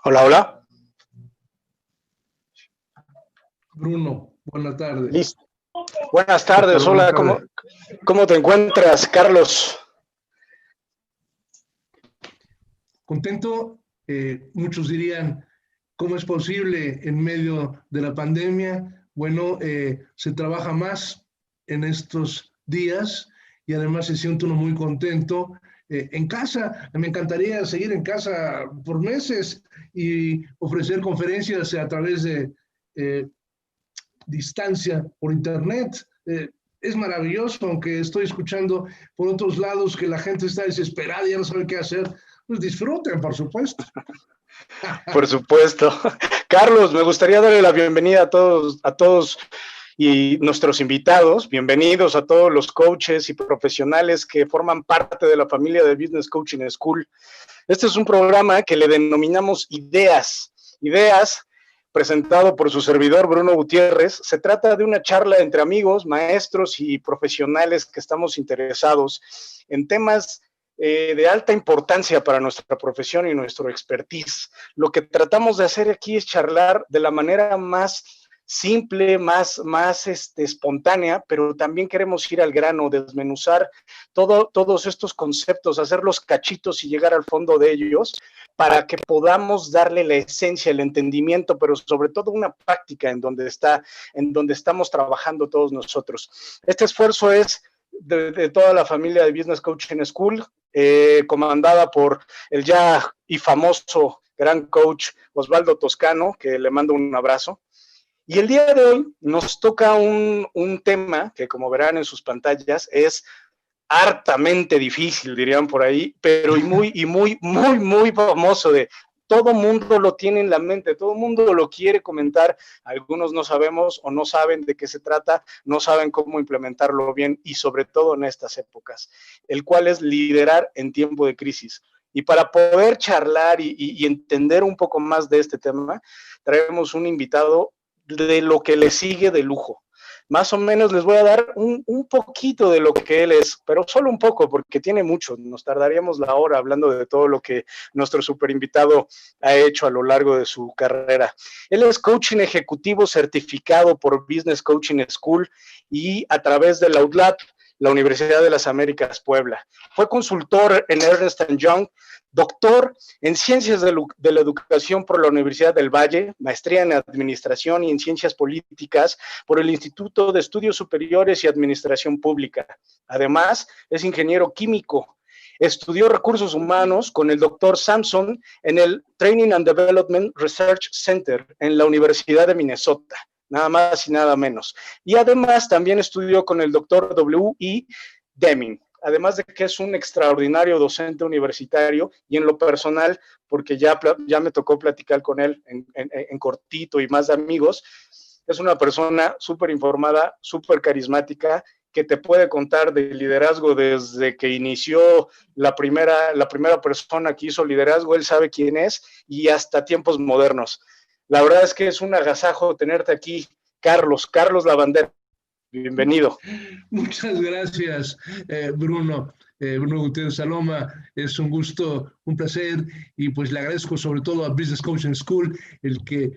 Hola, hola. Bruno, buenas tardes. Listo. Buenas tardes, hola, ¿cómo te encuentras, Carlos? Contento, muchos dirían, ¿cómo es posible en medio de la pandemia? Bueno, se trabaja más en estos días y además se siente uno muy contento. En casa, me encantaría seguir en casa por meses y ofrecer conferencias a través de distancia por internet. Es maravilloso, aunque estoy escuchando por otros lados que la gente está desesperada y ya no sabe qué hacer. Pues disfruten, por supuesto. Por supuesto. Carlos, me gustaría darle la bienvenida a todos y nuestros invitados. Bienvenidos a todos los coaches y profesionales que forman parte de la familia de Business Coaching School. Este es un programa que le denominamos Ideas, presentado por su servidor Bruno Gutiérrez. Se trata de una charla entre amigos, maestros y profesionales que estamos interesados en temas de alta importancia para nuestra profesión y nuestro expertise. Lo que tratamos de hacer aquí es charlar de la manera más simple, más espontánea, pero también queremos ir al grano, desmenuzar todos estos conceptos, hacerlos cachitos y llegar al fondo de ellos para que podamos darle la esencia, el entendimiento, pero sobre todo una práctica en donde estamos trabajando todos nosotros. Este esfuerzo es de toda la familia de Business Coaching School, comandada por el ya y famoso gran coach Osvaldo Toscano, que le mando un abrazo. Y el día de hoy nos toca un tema que, como verán en sus pantallas, es hartamente difícil, dirían por ahí, pero muy famoso. De todo mundo lo tiene en la mente, todo mundo lo quiere comentar. Algunos no sabemos o no saben de qué se trata, no saben cómo implementarlo bien y sobre todo en estas épocas, el cual es liderar en tiempo de crisis. Y para poder charlar y entender un poco más de este tema, traemos un invitado de lo que le sigue de lujo. Más o menos les voy a dar un poquito de lo que él es, pero solo un poco, porque tiene mucho. Nos tardaríamos la hora hablando de todo lo que nuestro super invitado ha hecho a lo largo de su carrera. Él es coaching ejecutivo certificado por Business Coaching School y a través de la UTLAP, la Universidad de las Américas Puebla. Fue consultor en Ernst & Young, doctor en Ciencias de la Educación por la Universidad del Valle, maestría en Administración y en Ciencias Políticas por el Instituto de Estudios Superiores y Administración Pública. Además, es ingeniero químico. Estudió recursos humanos con el doctor Sampson en el Training and Development Research Center en la Universidad de Minnesota, nada más y nada menos. Y además también estudió con el doctor W.E. Deming, además de que es un extraordinario docente universitario y en lo personal, porque ya me tocó platicar con él en cortito y más de amigos, es una persona súper informada, súper carismática, que te puede contar de liderazgo desde que inició la primera persona que hizo liderazgo, él sabe quién es, y hasta tiempos modernos. La verdad es que es un agasajo tenerte aquí, Carlos Lavandera. Bienvenido. Muchas gracias, Bruno. Bruno Gutiérrez Saloma, es un gusto, un placer, y pues le agradezco sobre todo a Business Coaching School el que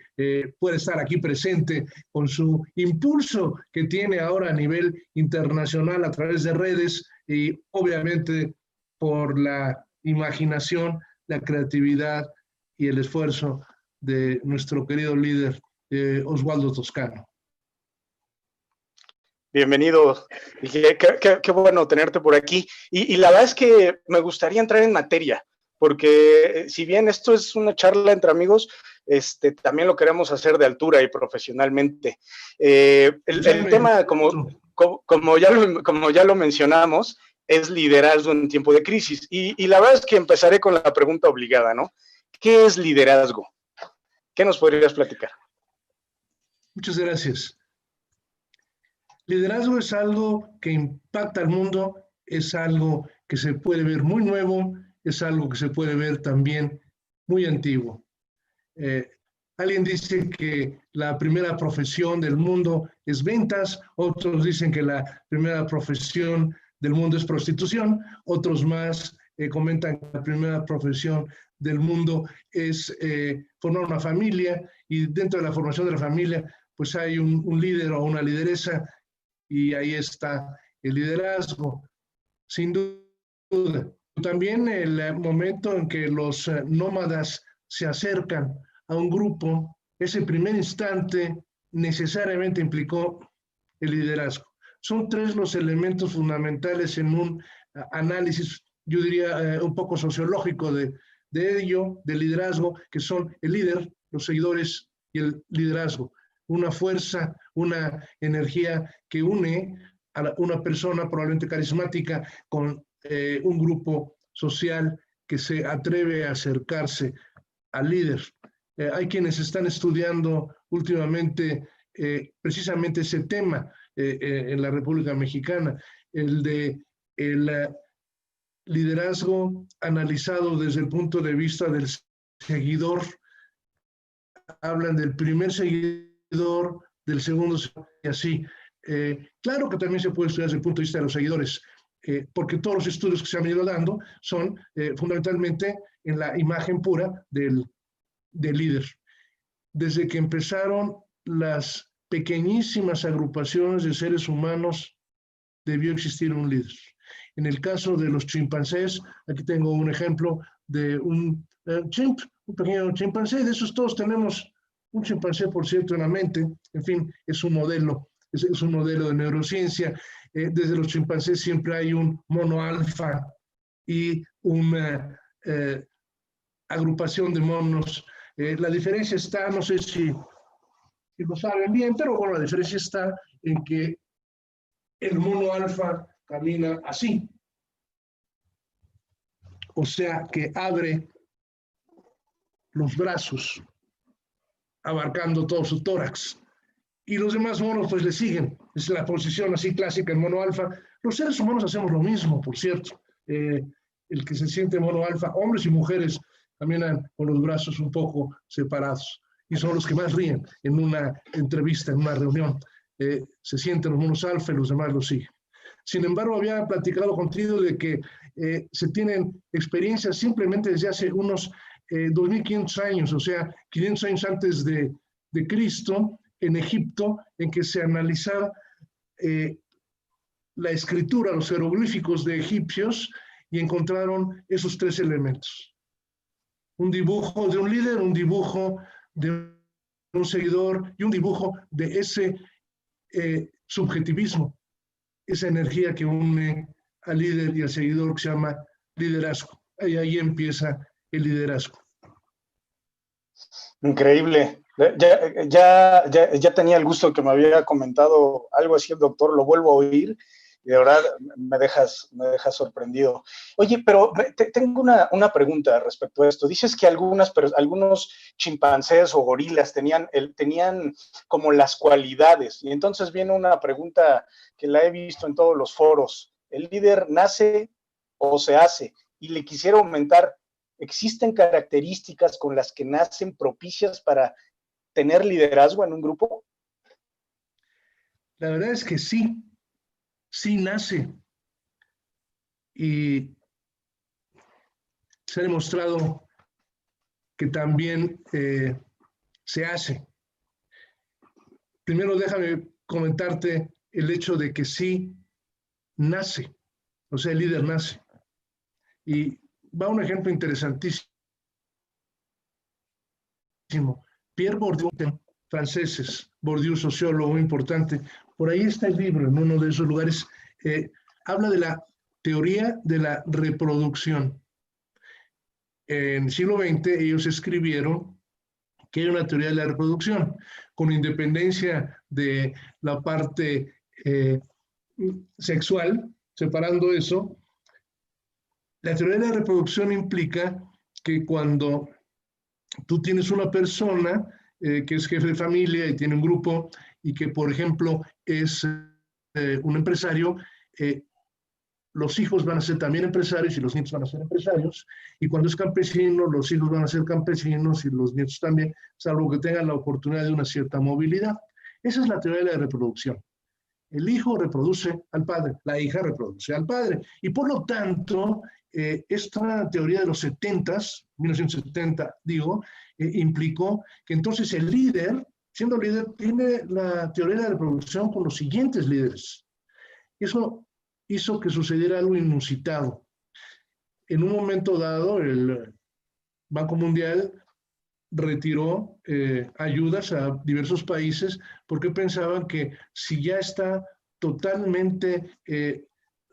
pueda estar aquí presente con su impulso que tiene ahora a nivel internacional a través de redes y obviamente por la imaginación, la creatividad y el esfuerzo de nuestro querido líder Osvaldo Toscano. Bienvenido, qué bueno tenerte por aquí. Y la verdad es que me gustaría entrar en materia, porque si bien esto es una charla entre amigos, también lo queremos hacer de altura y profesionalmente. El tema, como ya lo mencionamos, es liderazgo en tiempo de crisis. Y la verdad es que empezaré con la pregunta obligada, ¿no? ¿Qué es liderazgo? ¿Qué nos podrías platicar? Muchas gracias. Liderazgo es algo que impacta al mundo, es algo que se puede ver muy nuevo, es algo que se puede ver también muy antiguo. Alguien dice que la primera profesión del mundo es ventas, otros dicen que la primera profesión del mundo es prostitución, otros más comentan que la primera profesión del mundo es formar una familia, y dentro de la formación de la familia pues hay un líder o una lideresa, y ahí está el liderazgo, sin duda. También el momento en que los nómadas se acercan a un grupo, ese primer instante necesariamente implicó el liderazgo. Son tres los elementos fundamentales en un análisis, yo diría, un poco sociológico de ello, del liderazgo, que son el líder, los seguidores y el liderazgo. Una fuerza, una energía que une a una persona probablemente carismática con un grupo social que se atreve a acercarse al líder. Hay quienes están estudiando últimamente precisamente ese tema en la República Mexicana, el de el liderazgo analizado desde el punto de vista del seguidor. Hablan del primer seguidor, del segundo, y así. Claro que también se puede estudiar desde el punto de vista de los seguidores, porque todos los estudios que se han venido dando son fundamentalmente en la imagen pura del líder. Desde que empezaron las pequeñísimas agrupaciones de seres humanos, debió existir un líder. En el caso de los chimpancés, aquí tengo un ejemplo de un pequeño chimpancé. De esos todos tenemos un chimpancé, por cierto, en la mente. En fin, es un modelo, es un modelo de neurociencia. Desde los chimpancés siempre hay un mono alfa y una agrupación de monos. La diferencia está, no sé si lo saben bien, pero bueno, la diferencia está en que el mono alfa camina así. O sea, que abre los brazos, abarcando todo su tórax. Y los demás monos pues le siguen. Es la posición así clásica en mono alfa. Los seres humanos hacemos lo mismo, por cierto. El que se siente mono alfa, hombres y mujeres, caminan con los brazos un poco separados. Y son los que más ríen en una entrevista, en una reunión. Se sienten los monos alfa y los demás los siguen. Sin embargo, había platicado contigo de que se tienen experiencias simplemente desde hace unos 2500 años, o sea, 500 años antes de Cristo, en Egipto, en que se analizaba la escritura, los jeroglíficos de egipcios, y encontraron esos tres elementos. Un dibujo de un líder, un dibujo de un seguidor y un dibujo de ese subjetivismo, esa energía que une al líder y al seguidor, que se llama liderazgo. Y ahí empieza el liderazgo. Increíble. Ya tenía el gusto que me había comentado algo así el doctor, lo vuelvo a oír y de verdad me dejas sorprendido. Oye, pero tengo una pregunta respecto a esto. Dices que algunos chimpancés o gorilas tenían como las cualidades, y entonces viene una pregunta que la he visto en todos los foros. ¿El líder nace o se hace? Y le quisiera aumentar, ¿existen características con las que nacen propicias para tener liderazgo en un grupo? La verdad es que sí nace. Y se ha demostrado que también se hace. Primero déjame comentarte el hecho de que sí nace, o sea, el líder nace. Y va un ejemplo interesantísimo. Pierre Bourdieu, franceses, Bourdieu, sociólogo muy importante, por ahí está el libro, en uno de esos lugares, habla de la teoría de la reproducción. En el siglo XX ellos escribieron que hay una teoría de la reproducción, con independencia de la parte sexual, separando eso. La teoría de la reproducción implica que cuando tú tienes una persona que es jefe de familia y tiene un grupo y que, por ejemplo, es un empresario, los hijos van a ser también empresarios y los nietos van a ser empresarios, y cuando es campesino, los hijos van a ser campesinos y los nietos también, salvo que tengan la oportunidad de una cierta movilidad. Esa es la teoría de la reproducción. El hijo reproduce al padre, la hija reproduce al padre, y por lo tanto esta teoría de los 70s, 1970, digo, implicó que entonces el líder, siendo líder, tiene la teoría de la reproducción con los siguientes líderes. Eso hizo que sucediera algo inusitado. En un momento dado, el Banco Mundial retiró ayudas a diversos países porque pensaban que si ya está totalmente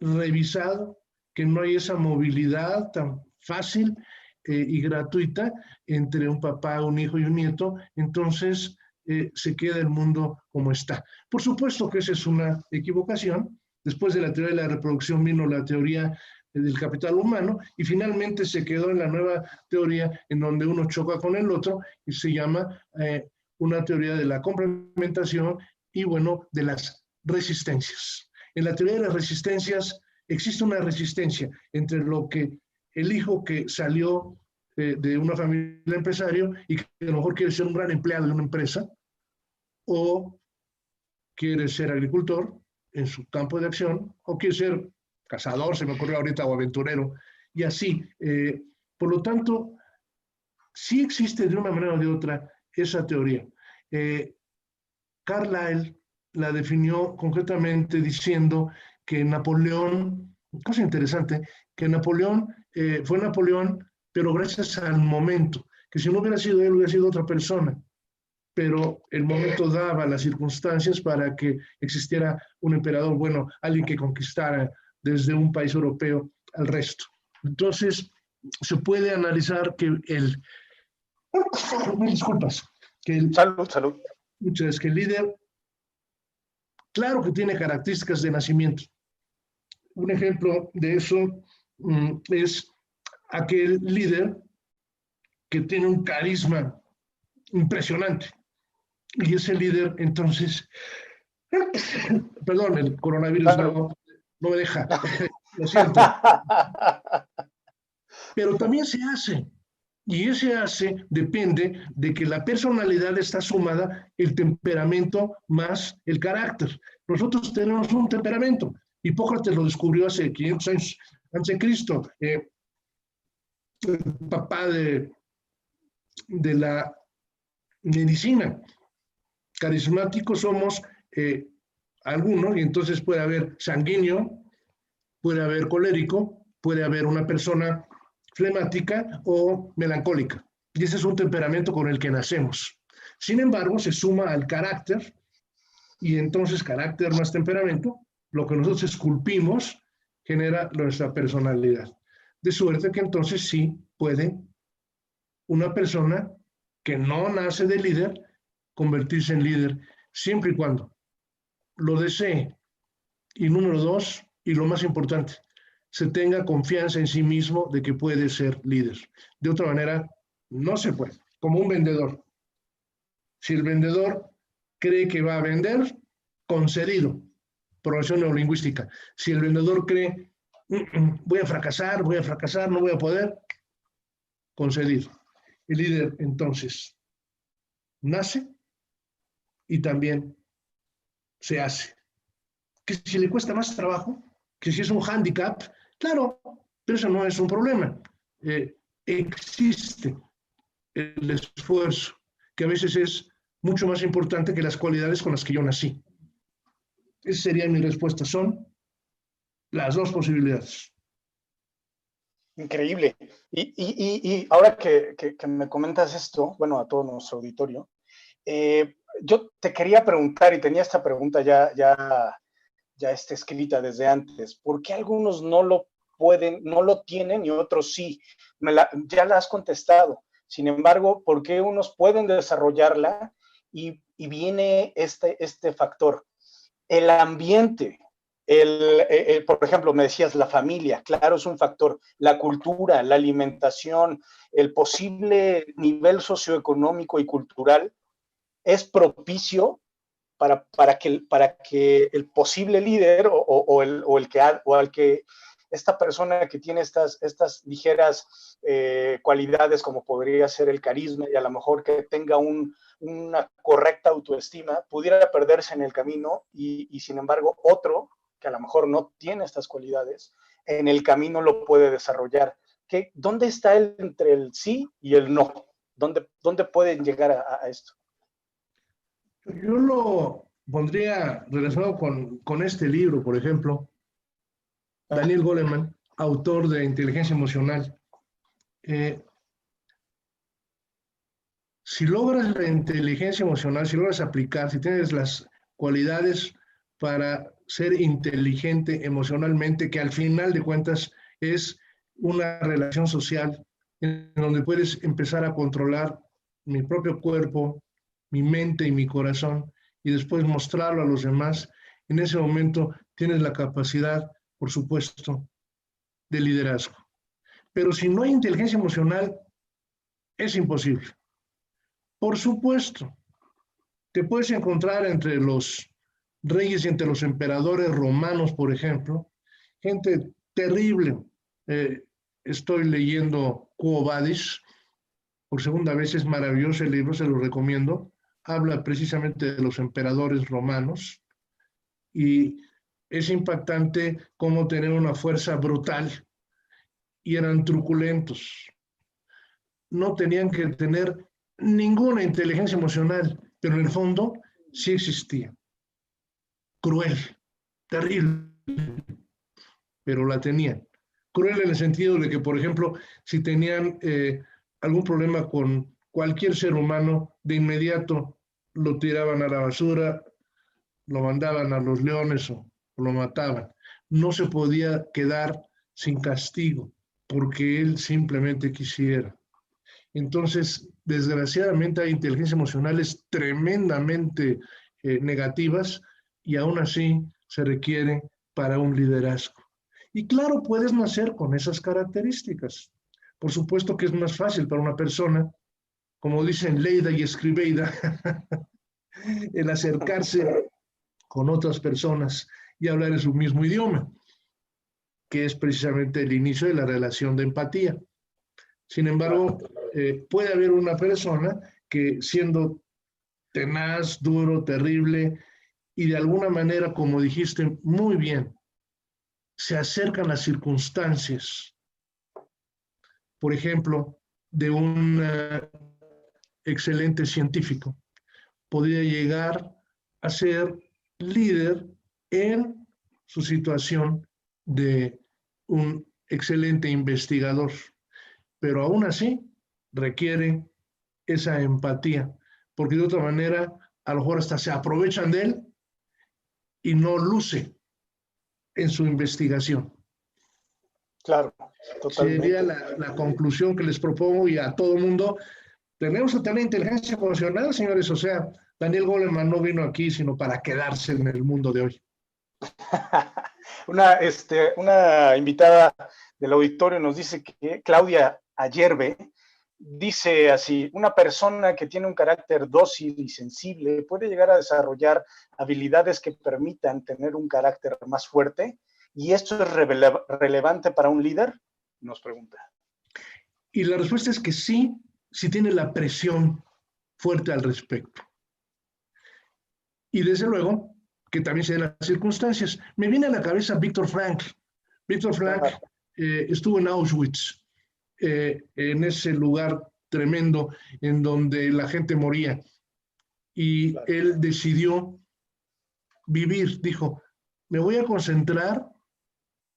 revisado, que no hay esa movilidad tan fácil y gratuita entre un papá, un hijo y un nieto, entonces se queda el mundo como está. Por supuesto que esa es una equivocación. Después de la teoría de la reproducción vino la teoría del capital humano y finalmente se quedó en la nueva teoría en donde uno choca con el otro y se llama una teoría de la complementación y bueno, de las resistencias. En la teoría de las resistencias existe una resistencia entre lo que el hijo que salió de una familia empresario y que a lo mejor quiere ser un gran empleado de una empresa o quiere ser agricultor en su campo de acción o quiere ser cazador, se me ocurrió ahorita, o aventurero, y así. Por lo tanto, sí existe de una manera o de otra esa teoría. Carlyle la definió concretamente diciendo que Napoleón, cosa interesante, que Napoleón fue Napoleón, pero gracias al momento, que si no hubiera sido él, hubiera sido otra persona, pero el momento daba las circunstancias para que existiera un emperador, bueno, alguien que conquistara desde un país europeo al resto. Entonces, se puede analizar que disculpas, Salud. Que el líder, claro que tiene características de nacimiento. Un ejemplo de eso es aquel líder que tiene un carisma impresionante. Y ese líder, entonces, perdón, el coronavirus no me deja, lo siento. Pero también se hace, y ese hace depende de que la personalidad está sumada el temperamento más el carácter. Nosotros tenemos un temperamento. Hipócrates lo descubrió hace 500 años antes de Cristo. El papá de la medicina. Carismáticos somos algunos, y entonces puede haber sanguíneo, puede haber colérico, puede haber una persona flemática o melancólica. Y ese es un temperamento con el que nacemos. Sin embargo, se suma al carácter, y entonces carácter más temperamento, lo que nosotros esculpimos, genera nuestra personalidad. De suerte que entonces sí puede una persona que no nace de líder convertirse en líder, siempre y cuando lo desee. Y número 2, y lo más importante, se tenga confianza en sí mismo de que puede ser líder. De otra manera, no se puede. Como un vendedor. Si el vendedor cree que va a vender, concedido, programación neurolingüística. Si el vendedor cree, voy a fracasar, no voy a poder, concedido. El líder, entonces, nace y también se hace. Que si le cuesta más trabajo, que si es un hándicap, claro, pero eso no es un problema. Existe el esfuerzo, que a veces es mucho más importante que las cualidades con las que yo nací. Esa sería mi respuesta. Son las dos posibilidades. Increíble. Y ahora que me comentas esto, bueno, a todo nuestro auditorio, yo te quería preguntar, y tenía esta pregunta ya está escrita desde antes, ¿por qué algunos no lo pueden, no lo tienen y otros sí? Ya la has contestado. Sin embargo, ¿por qué unos pueden desarrollarla y viene este factor? El ambiente, por ejemplo, me decías la familia, claro, es un factor, la cultura, la alimentación, el posible nivel socioeconómico y cultural es propicio para que el posible líder o al que esta persona que tiene estas ligeras cualidades, como podría ser el carisma y a lo mejor que tenga una correcta autoestima, pudiera perderse en el camino y sin embargo otro que a lo mejor no tiene estas cualidades, en el camino lo puede desarrollar. ¿Dónde está entre el sí y el no? ¿Dónde pueden llegar a esto? Yo lo pondría relacionado con este libro, por ejemplo, Daniel Goleman, autor de Inteligencia Emocional. Si logras la inteligencia emocional, si logras aplicar, si tienes las cualidades para ser inteligente emocionalmente, que al final de cuentas es una relación social en donde puedes empezar a controlar mi propio cuerpo, mi mente y mi corazón, y después mostrarlo a los demás, en ese momento tienes la capacidad, por supuesto, de liderazgo. Pero si no hay inteligencia emocional, es imposible. Por supuesto, te puedes encontrar entre los reyes y entre los emperadores romanos, por ejemplo, gente terrible. Estoy leyendo Quo Vadis, por segunda vez, es maravilloso el libro, se lo recomiendo. Habla precisamente de los emperadores romanos y es impactante cómo tener una fuerza brutal y eran truculentos. No tenían que tener ninguna inteligencia emocional, pero en el fondo sí existía. Cruel, terrible, pero la tenían. Cruel en el sentido de que, por ejemplo, si tenían algún problema con cualquier ser humano, de inmediato lo tiraban a la basura, lo mandaban a los leones o lo mataban. No se podía quedar sin castigo, porque él simplemente quisiera. Entonces, desgraciadamente hay inteligencias emocionales tremendamente negativas y aún así se requiere para un liderazgo. Y claro, puedes nacer con esas características. Por supuesto que es más fácil para una persona, como dicen Leida y Escribeida, el acercarse con otras personas y hablar en su mismo idioma, que es precisamente el inicio de la relación de empatía. Sin embargo, puede haber una persona que siendo tenaz, duro, terrible, y de alguna manera, como dijiste muy bien, se acercan las circunstancias, por ejemplo, de un excelente científico, podría llegar a ser líder en su situación de un excelente investigador, pero aún así requiere esa empatía, porque de otra manera a lo mejor hasta se aprovechan de él y no luce en su investigación. Claro, totalmente. Sería la conclusión que les propongo y a todo el mundo. Tenemos que tener inteligencia emocional, señores. O sea, Daniel Goleman no vino aquí sino para quedarse en el mundo de hoy. Una invitada del auditorio nos dice que Claudia Ayerbe dice así: una persona que tiene un carácter dócil y sensible puede llegar a desarrollar habilidades que permitan tener un carácter más fuerte, y esto es relevante para un líder, nos pregunta. Y la respuesta es que sí, si tiene la presión fuerte al respecto. Y desde luego que también se den las circunstancias. Me viene a la cabeza Víctor Frankl. Víctor Frankl estuvo en Auschwitz, en ese lugar tremendo en donde la gente moría. Y él decidió vivir, dijo, me voy a concentrar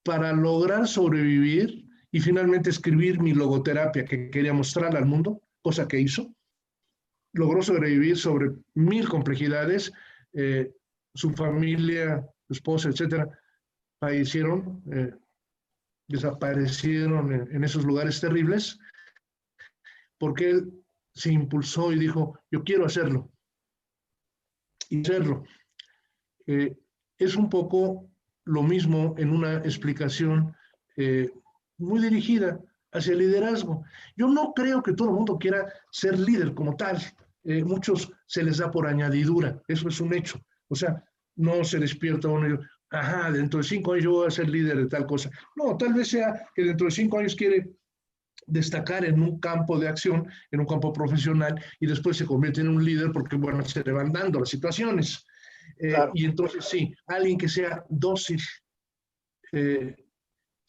para lograr sobrevivir y finalmente escribir mi logoterapia que quería mostrar al mundo, cosa que hizo. Logró sobrevivir sobre 1000 complejidades, su familia, su esposa, etcétera, fallecieron, desaparecieron en esos lugares terribles, porque él se impulsó y dijo, yo quiero hacerlo. Y hacerlo. Es un poco lo mismo en una explicación muy dirigida hacia el liderazgo. Yo no creo que todo el mundo quiera ser líder como tal. Muchos se les da por añadidura, eso es un hecho. O sea, no se despierta uno y ajá, dentro de 5 años yo voy a ser líder de tal cosa. No, tal vez sea que dentro de 5 años quiere destacar en un campo de acción, en un campo profesional, y después se convierte en un líder porque, bueno, se le van dando las situaciones. Claro. Y entonces sí, alguien que sea dócil,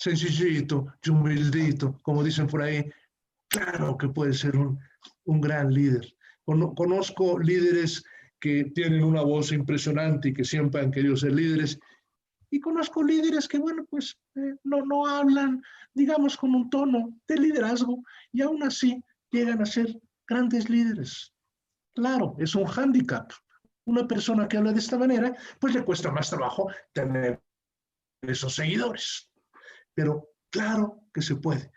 sencillito y humildito, como dicen por ahí, claro que puede ser un gran líder. Conozco líderes que tienen una voz impresionante y que siempre han querido ser líderes. Y conozco líderes que, bueno, pues no hablan, digamos, con un tono de liderazgo y aún así llegan a ser grandes líderes. Claro, es un hándicap. Una persona que habla de esta manera, pues le cuesta más trabajo tener esos seguidores. Pero claro que se puede.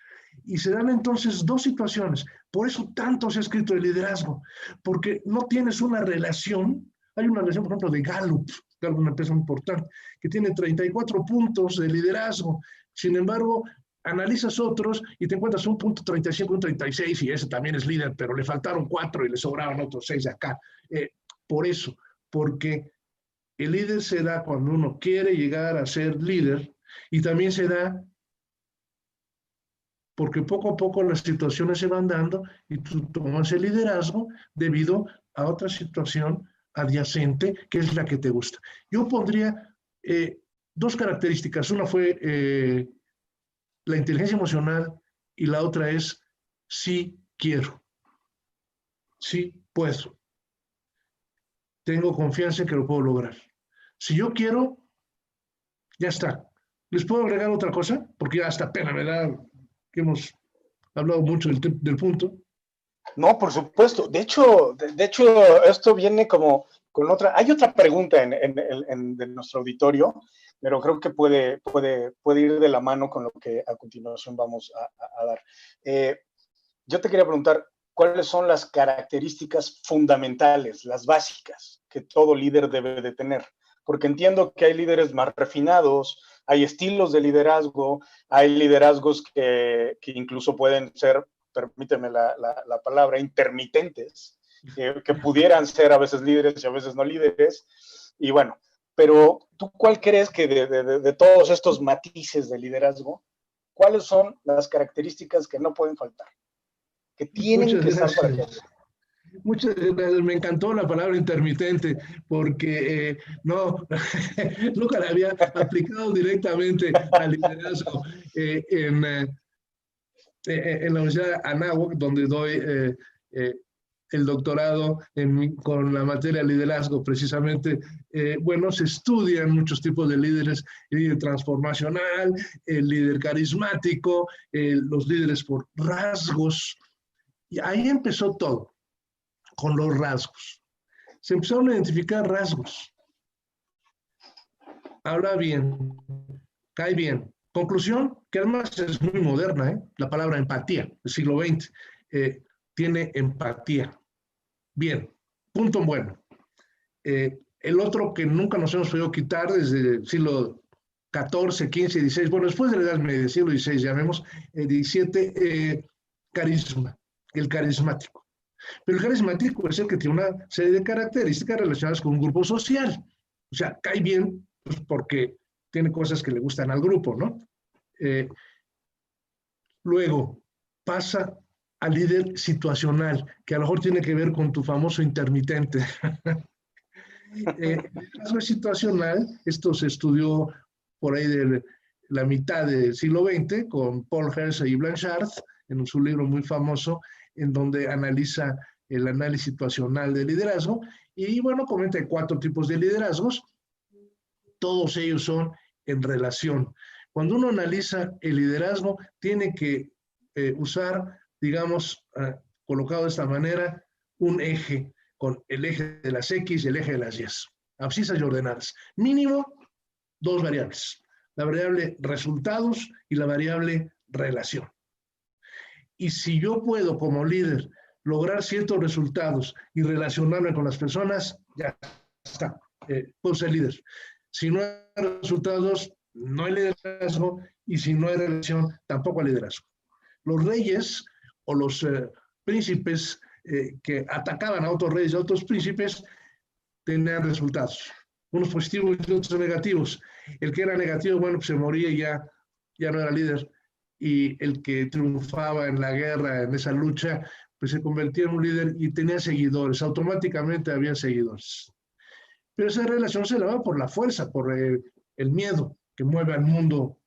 Y se dan entonces dos situaciones. Por eso tanto se ha escrito de liderazgo, porque no tienes una relación. Hay una relación, por ejemplo, de Gallup, una empresa importante, que tiene 34 puntos de liderazgo. Sin embargo, analizas otros y te encuentras un punto 35, un 36, y ese también es líder, pero le faltaron 4 y le sobraban otros 6 de acá. Por eso, porque el líder se da cuando uno quiere llegar a ser líder, y también se da porque poco a poco las situaciones se van dando y tú tomas el liderazgo debido a otra situación adyacente que es la que te gusta. Yo pondría dos características. Una fue la inteligencia emocional y la otra es sí quiero, sí puedo. Tengo confianza en que lo puedo lograr. Si yo quiero, ya está. ¿Les puedo agregar otra cosa? Porque ya hasta pena me da que hemos hablado mucho del punto. No, por supuesto. De hecho, esto viene como con otra. Hay otra pregunta de nuestro auditorio, pero creo que puede ir de la mano con lo que a continuación vamos a dar. Yo te quería preguntar, ¿cuáles son las características fundamentales, las básicas, que todo líder debe de tener? Porque entiendo que hay líderes más refinados, hay estilos de liderazgo, hay liderazgos que incluso pueden ser, permíteme la palabra, intermitentes, que pudieran ser a veces líderes y a veces no líderes. Y bueno, pero ¿tú cuál crees que de todos estos matices de liderazgo, cuáles son las características que no pueden faltar? Que tienen que estar para que... Muchas gracias, me encantó la palabra intermitente porque nunca la había aplicado directamente al liderazgo. En la Universidad Anáhuac, donde doy el doctorado con la materia de liderazgo, precisamente, bueno, se estudian muchos tipos de líderes: el líder transformacional, el líder carismático, los líderes por rasgos, y ahí empezó todo, con los rasgos. Se empezaron a identificar rasgos. Habla bien, cae bien. Conclusión, que además es muy moderna, la palabra empatía, del siglo XX, tiene empatía. Bien, punto bueno. El otro que nunca nos hemos podido quitar desde el siglo XIV, XV, XVI, bueno, después de la Edad Media, siglo XVI, llamemos, XVII, carisma, el carismático. Pero el carismático es el que tiene una serie de características relacionadas con un grupo social. O sea, cae bien pues, porque tiene cosas que le gustan al grupo, ¿no? Luego pasa al líder situacional, que a lo mejor tiene que ver con tu famoso intermitente. El liderazgo situacional, esto se estudió por ahí de la mitad del siglo XX con Paul Hersey y Blanchard, en su libro muy famoso, en donde analiza el análisis situacional de liderazgo, y bueno, comenta 4 tipos de liderazgos, todos ellos son en relación. Cuando uno analiza el liderazgo, tiene que usar, digamos, colocado de esta manera, un eje, con el eje de las X y el eje de las Y, abscisas y ordenadas. Mínimo 2 variables, la variable resultados y la variable relación. Y si yo puedo como líder lograr ciertos resultados y relacionarme con las personas, ya está, puedo ser líder. Si no hay resultados, no hay liderazgo, y si no hay relación, tampoco hay liderazgo. Los reyes o los príncipes que atacaban a otros reyes y a otros príncipes tenían resultados, unos positivos y otros negativos. El que era negativo, bueno, pues se moría y ya no era líder. Y el que triunfaba en la guerra, en esa lucha, pues se convertía en un líder y tenía seguidores, automáticamente había seguidores. Pero esa relación se daba por la fuerza, por el miedo que mueve al mundo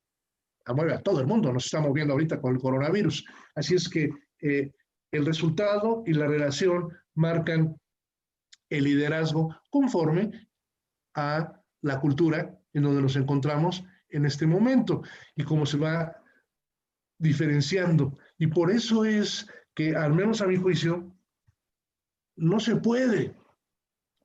mueve a todo el mundo, nos está moviendo ahorita con el coronavirus. Así es que el resultado y la relación marcan el liderazgo conforme a la cultura en donde nos encontramos en este momento y cómo se va diferenciando. Y por eso es que, al menos a mi juicio, no se puede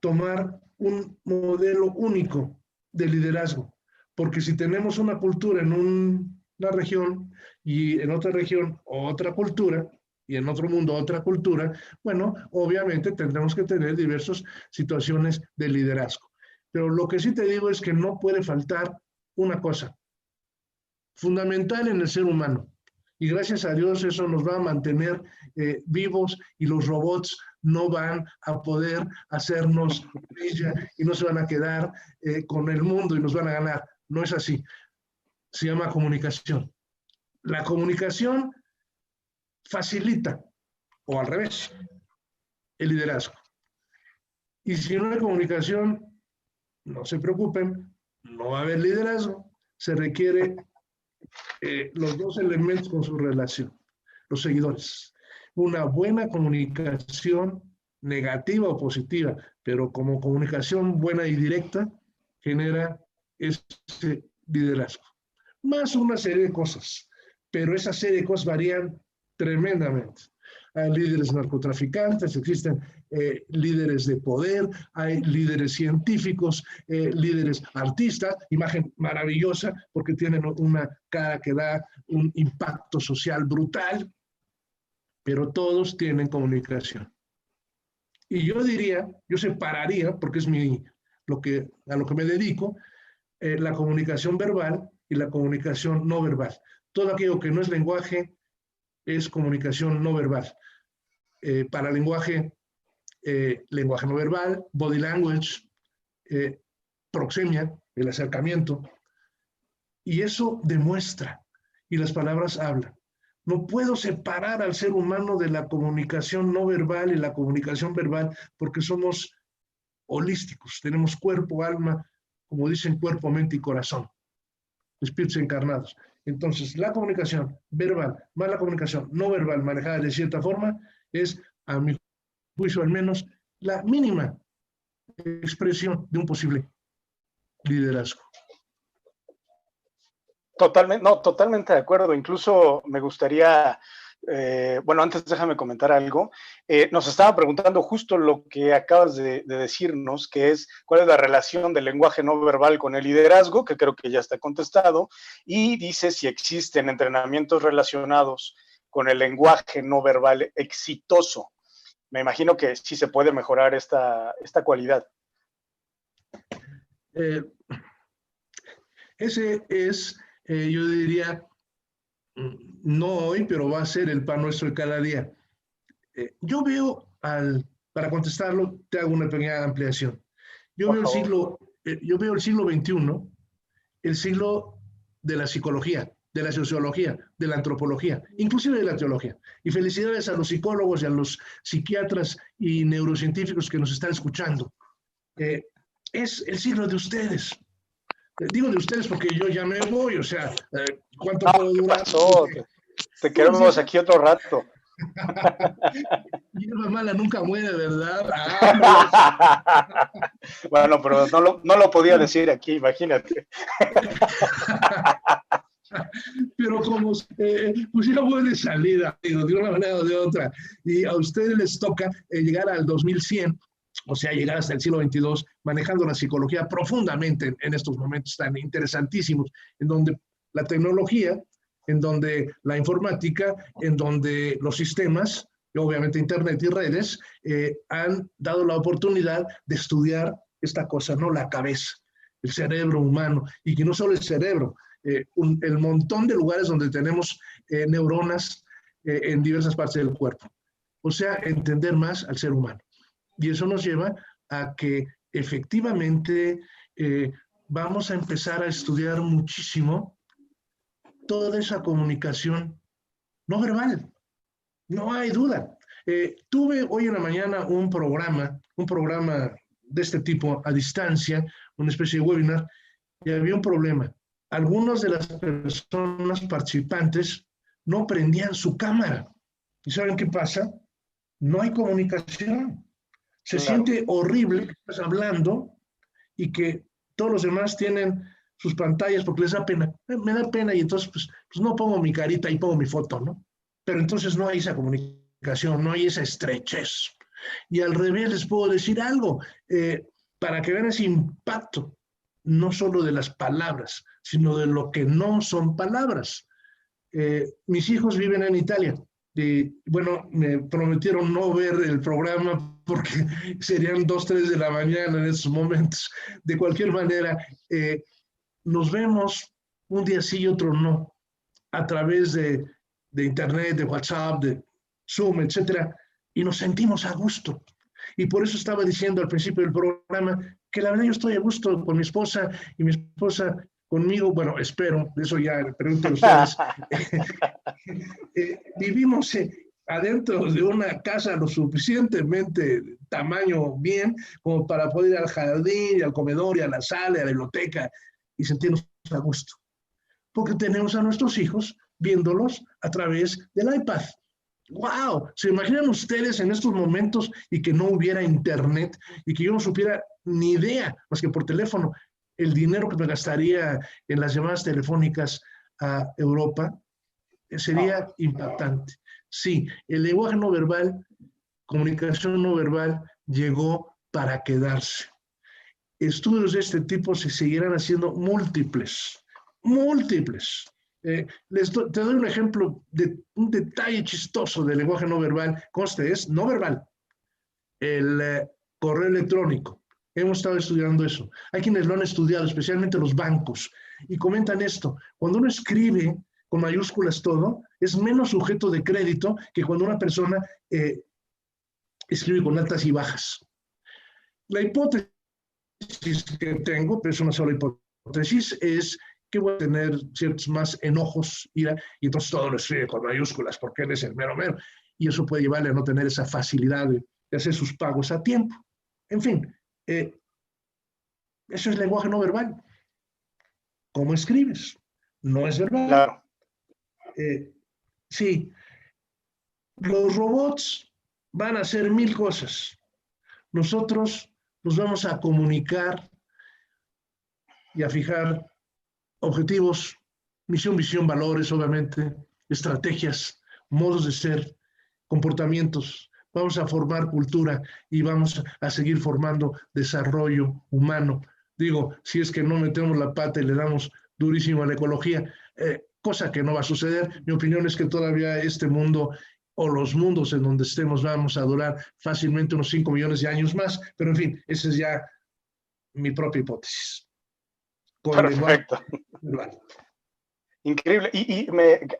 tomar un modelo único de liderazgo, porque si tenemos una cultura en una región y en otra región otra cultura y en otro mundo otra cultura, bueno, obviamente tendremos que tener diversas situaciones de liderazgo. Pero lo que sí te digo es que no puede faltar una cosa fundamental en el ser humano. Y gracias a Dios eso nos va a mantener vivos y los robots no van a poder hacernos ella y no se van a quedar con el mundo y nos van a ganar. No es así. Se llama comunicación. La comunicación facilita, o al revés, el liderazgo. Y si no hay comunicación, no se preocupen, no va a haber liderazgo. Se requiere los dos elementos con su relación, los seguidores. Una buena comunicación, negativa o positiva, pero como comunicación buena y directa, genera ese liderazgo. Más una serie de cosas, pero esa serie de cosas varían tremendamente. Hay líderes narcotraficantes, existen líderes de poder, hay líderes científicos, líderes artistas, imagen maravillosa porque tienen una cara que da un impacto social brutal, pero todos tienen comunicación. Y yo diría, yo separaría, porque es a lo que me dedico, la comunicación verbal y la comunicación no verbal. Todo aquello que no es lenguaje es comunicación no verbal. Para lenguaje no verbal, body language, proxemia, el acercamiento, y eso demuestra, y las palabras hablan. No puedo separar al ser humano de la comunicación no verbal y la comunicación verbal porque somos holísticos, tenemos cuerpo, alma, como dicen, cuerpo, mente y corazón, espíritus encarnados. Entonces, la comunicación verbal más la comunicación no verbal manejada de cierta forma es, a mi juicio al menos, la mínima expresión de un posible liderazgo. Totalmente, no, totalmente de acuerdo. Incluso me gustaría, bueno, antes déjame comentar algo. Nos estaba preguntando justo lo que acabas de decirnos, que es cuál es la relación del lenguaje no verbal con el liderazgo, que creo que ya está contestado, y dice si existen entrenamientos relacionados con el lenguaje no verbal exitoso. Me imagino que sí se puede mejorar esta cualidad. Ese es, yo diría, no hoy, pero va a ser el pan nuestro de cada día. Yo veo, para contestarlo, te hago una pequeña ampliación. Yo veo el siglo XXI, el siglo de la psicología, de la sociología, de la antropología, inclusive de la teología. Y felicidades a los psicólogos y a los psiquiatras y neurocientíficos que nos están escuchando. Es el siglo de ustedes. Digo de ustedes porque yo ya me voy, o sea, ¿cuánto puedo durar? ¿Qué pasó? Te queremos aquí otro rato. Hierba mala nunca muere, ¿verdad? Bueno, pero no lo podía decir aquí, imagínate. Pero como pues ya voy de salida, de una manera o de otra, y a ustedes les toca llegar al 2100, o sea, llegar hasta el siglo XXII, manejando la psicología profundamente en estos momentos tan interesantísimos, en donde la tecnología, en donde la informática, en donde los sistemas, y obviamente Internet y redes, han dado la oportunidad de estudiar esta cosa, no la cabeza, el cerebro humano, y que no solo el cerebro, el montón de lugares donde tenemos neuronas en diversas partes del cuerpo. O sea, entender más al ser humano. Y eso nos lleva a que efectivamente vamos a empezar a estudiar muchísimo toda esa comunicación no verbal. No hay duda. Tuve hoy en la mañana un programa de este tipo a distancia, una especie de webinar, y había un problema. algunas de las personas participantes no prendían su cámara. ¿Y saben qué pasa? No hay comunicación. Se siente horrible que estás hablando y que todos los demás tienen sus pantallas porque les da pena. Me da pena y entonces pues no pongo mi carita y pongo mi foto, ¿no? Pero entonces no hay esa comunicación, no hay esa estrechez. Y al revés les puedo decir algo, para que vean ese impacto, no solo de las palabras, sino de lo que no son palabras. Mis hijos viven en Italia. Bueno, me prometieron no ver el programa porque serían 2, 3 de la mañana en esos momentos. De cualquier manera, nos vemos un día sí y otro no, a través de Internet, de WhatsApp, de Zoom, etcétera, y nos sentimos a gusto. Y por eso estaba diciendo al principio del programa que la verdad yo estoy a gusto con mi esposa y mi esposa conmigo, bueno, espero, eso ya pregunto a ustedes. Vivimos adentro de una casa lo suficientemente tamaño bien como para poder ir al jardín, y al comedor, y a la sala, y a la biblioteca y sentirnos a gusto. Porque tenemos a nuestros hijos viéndolos a través del iPad. ¡Wow! ¿Se imaginan ustedes en estos momentos y que no hubiera internet y que yo no supiera ni idea, más que por teléfono, el dinero que me gastaría en las llamadas telefónicas a Europa? Sería impactante. Sí, el lenguaje no verbal, comunicación no verbal, llegó para quedarse. Estudios de este tipo se seguirán haciendo múltiples. Te doy un ejemplo de un detalle chistoso del lenguaje no verbal. Conste, es no verbal. El correo electrónico. Hemos estado estudiando eso. Hay quienes lo han estudiado, especialmente los bancos, y comentan esto. Cuando uno escribe con mayúsculas todo, es menos sujeto de crédito que cuando una persona escribe con altas y bajas. La hipótesis que tengo, pero es una sola hipótesis, es que voy a tener ciertos más enojos, ira, y entonces todo lo escribe con mayúsculas porque él es el mero mero. Y eso puede llevarle a no tener esa facilidad de hacer sus pagos a tiempo. En fin, eso es lenguaje no verbal. ¿Cómo escribes? No es verbal. Claro. Sí, los robots van a hacer 1000 cosas. Nosotros nos vamos a comunicar y a fijar objetivos, misión, visión, valores, obviamente, estrategias, modos de ser, comportamientos. Vamos a formar cultura y vamos a seguir formando desarrollo humano. Digo, si es que no metemos la pata y le damos durísimo a la ecología, cosa que no va a suceder. Mi opinión es que todavía este mundo o los mundos en donde estemos vamos a durar fácilmente unos 5 millones de años más, pero en fin, esa es ya mi propia hipótesis. Perfecto. Increíble.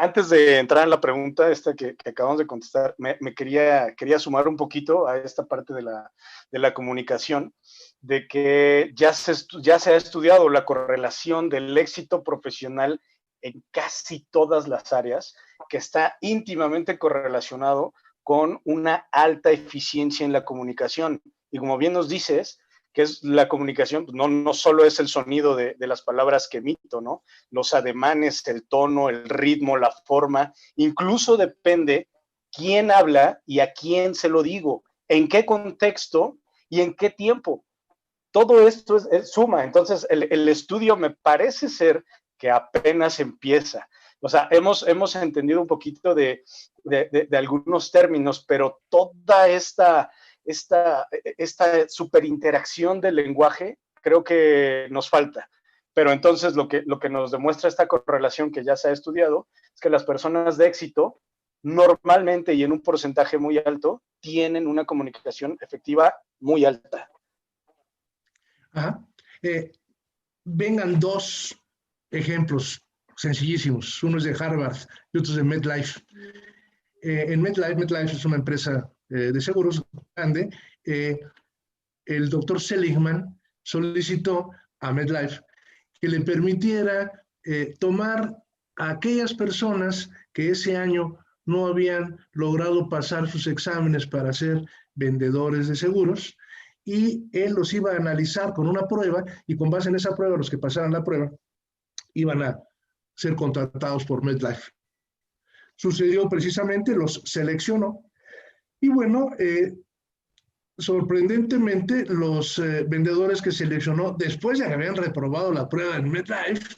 Antes de entrar en la pregunta esta que acabamos de contestar, quería sumar un poquito a esta parte de la comunicación, de que ya se ha estudiado la correlación del éxito profesional en casi todas las áreas, que está íntimamente correlacionado con una alta eficiencia en la comunicación. Y como bien nos dices, que es la comunicación, no solo es el sonido de las palabras que emito, ¿no? Los ademanes, el tono, el ritmo, la forma, incluso depende quién habla y a quién se lo digo, en qué contexto y en qué tiempo. Todo esto suma. Entonces, el estudio me parece ser que apenas empieza. O sea, hemos entendido un poquito de algunos términos, pero toda esta superinteracción del lenguaje creo que nos falta. Pero entonces lo que nos demuestra esta correlación que ya se ha estudiado es que las personas de éxito normalmente y en un porcentaje muy alto tienen una comunicación efectiva muy alta. Vengan 2 ejemplos sencillísimos. Uno es de Harvard y otro es de MetLife. En MetLife es una empresa de seguros grande. El doctor Seligman solicitó a MetLife que le permitiera tomar a aquellas personas que ese año no habían logrado pasar sus exámenes para ser vendedores de seguros, y él los iba a analizar con una prueba, y con base en esa prueba, los que pasaran la prueba, iban a ser contratados por MetLife. Sucedió precisamente, los seleccionó y bueno, sorprendentemente los vendedores que seleccionó después de que habían reprobado la prueba en MetLife,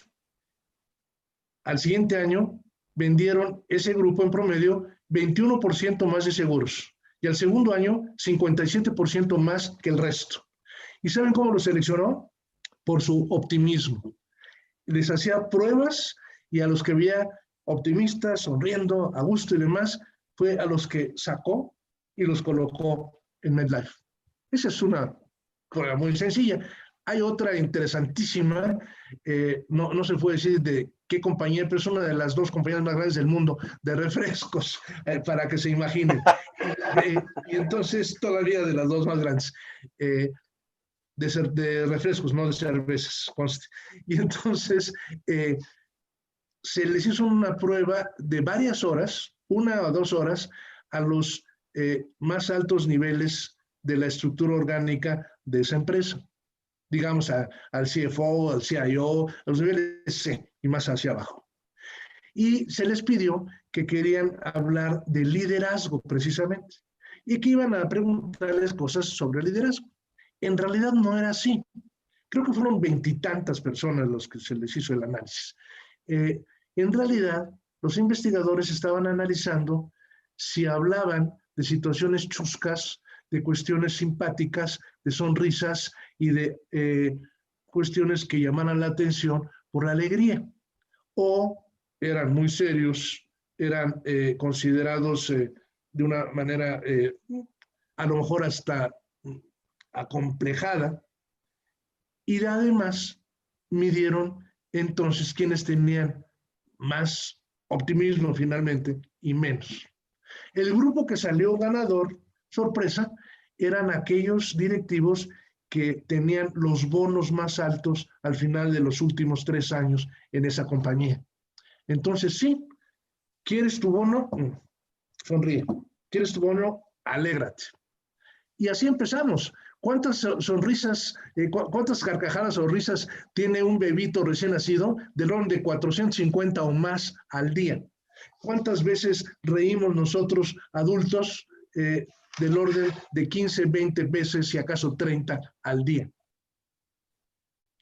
al siguiente año vendieron ese grupo en promedio 21% más de seguros y al segundo año 57% más que el resto. ¿Y saben cómo lo seleccionó? Por su optimismo. Les hacía pruebas y a los que veía optimistas, sonriendo, a gusto y demás, fue a los que sacó y los colocó en MetLife. Esa es una prueba muy sencilla. Hay otra interesantísima, no se puede decir de qué compañía, pero es una de las 2 compañías más grandes del mundo de refrescos, para que se imaginen. Y entonces, todavía de las 2 más grandes. De refrescos, no de cervezas, conste. Y entonces se les hizo una prueba de varias horas, 1 o 2 horas, a los más altos niveles de la estructura orgánica de esa empresa. Digamos al CFO, al CIO, a los niveles C y más hacia abajo. Y se les pidió que querían hablar de liderazgo precisamente y que iban a preguntarles cosas sobre liderazgo. En realidad no era así. Creo que fueron 20 y tantas personas los que se les hizo el análisis. En realidad, los investigadores estaban analizando si hablaban de situaciones chuscas, de cuestiones simpáticas, de sonrisas y de cuestiones que llamaran la atención por la alegría. O eran muy serios, eran considerados de una manera a lo mejor hasta acomplejada, y además midieron entonces quienes tenían más optimismo finalmente y menos. El grupo que salió ganador, sorpresa, eran aquellos directivos que tenían los bonos más altos al final de los últimos 3 años en esa compañía. Entonces, sí, ¿quieres tu bono? Sonríe. ¿Quieres tu bono? Alégrate. Y así empezamos. ¿Cuántas sonrisas, cuántas carcajadas o risas tiene un bebito recién nacido? Del orden de 450 o más al día. ¿Cuántas veces reímos nosotros, adultos, del orden de 15, 20 veces, si acaso 30 al día?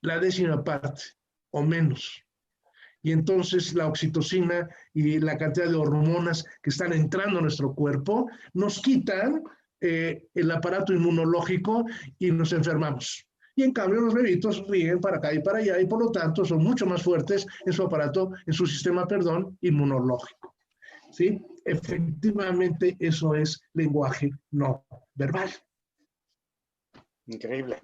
La 10ª parte o menos. Y entonces la oxitocina y la cantidad de hormonas que están entrando a nuestro cuerpo nos quitan el aparato inmunológico y nos enfermamos. Y en cambio los bebitos ríen para acá y para allá y por lo tanto son mucho más fuertes en su aparato, en su sistema, inmunológico. ¿Sí? Efectivamente eso es lenguaje no verbal. Increíble.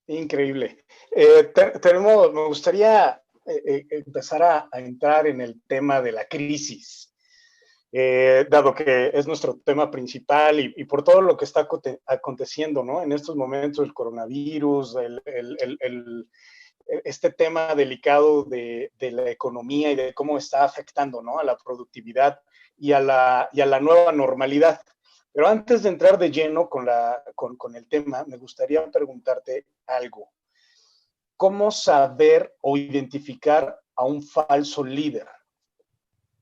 Increíble. Me gustaría empezar a entrar en el tema de la crisis. Dado que es nuestro tema principal y por todo lo que está aconteciendo, ¿no? En estos momentos, el coronavirus, este tema delicado de la economía y de cómo está afectando, ¿no? A la productividad y a la nueva normalidad. Pero antes de entrar de lleno con el tema, me gustaría preguntarte algo. ¿Cómo saber o identificar a un falso líder?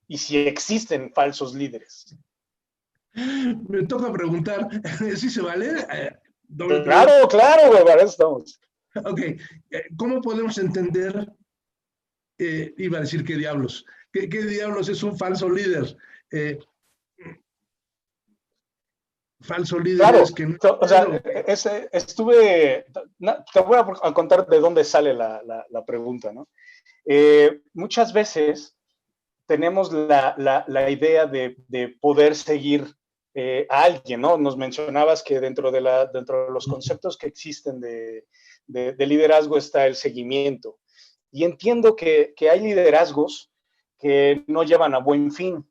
Y si existen falsos líderes. Me toca preguntar, ¿sí se vale? Claro, güey, para eso estamos. Ok, ¿cómo podemos entender, iba a decir qué diablos, qué diablos es un falso líder? Falso líder claro, es que no... O sea, te voy a contar de dónde sale la pregunta, ¿no? Muchas veces tenemos la idea de poder seguir a alguien, ¿no? Nos mencionabas que dentro de los conceptos que existen de liderazgo está el seguimiento. Y entiendo que hay liderazgos que no llevan a buen fin.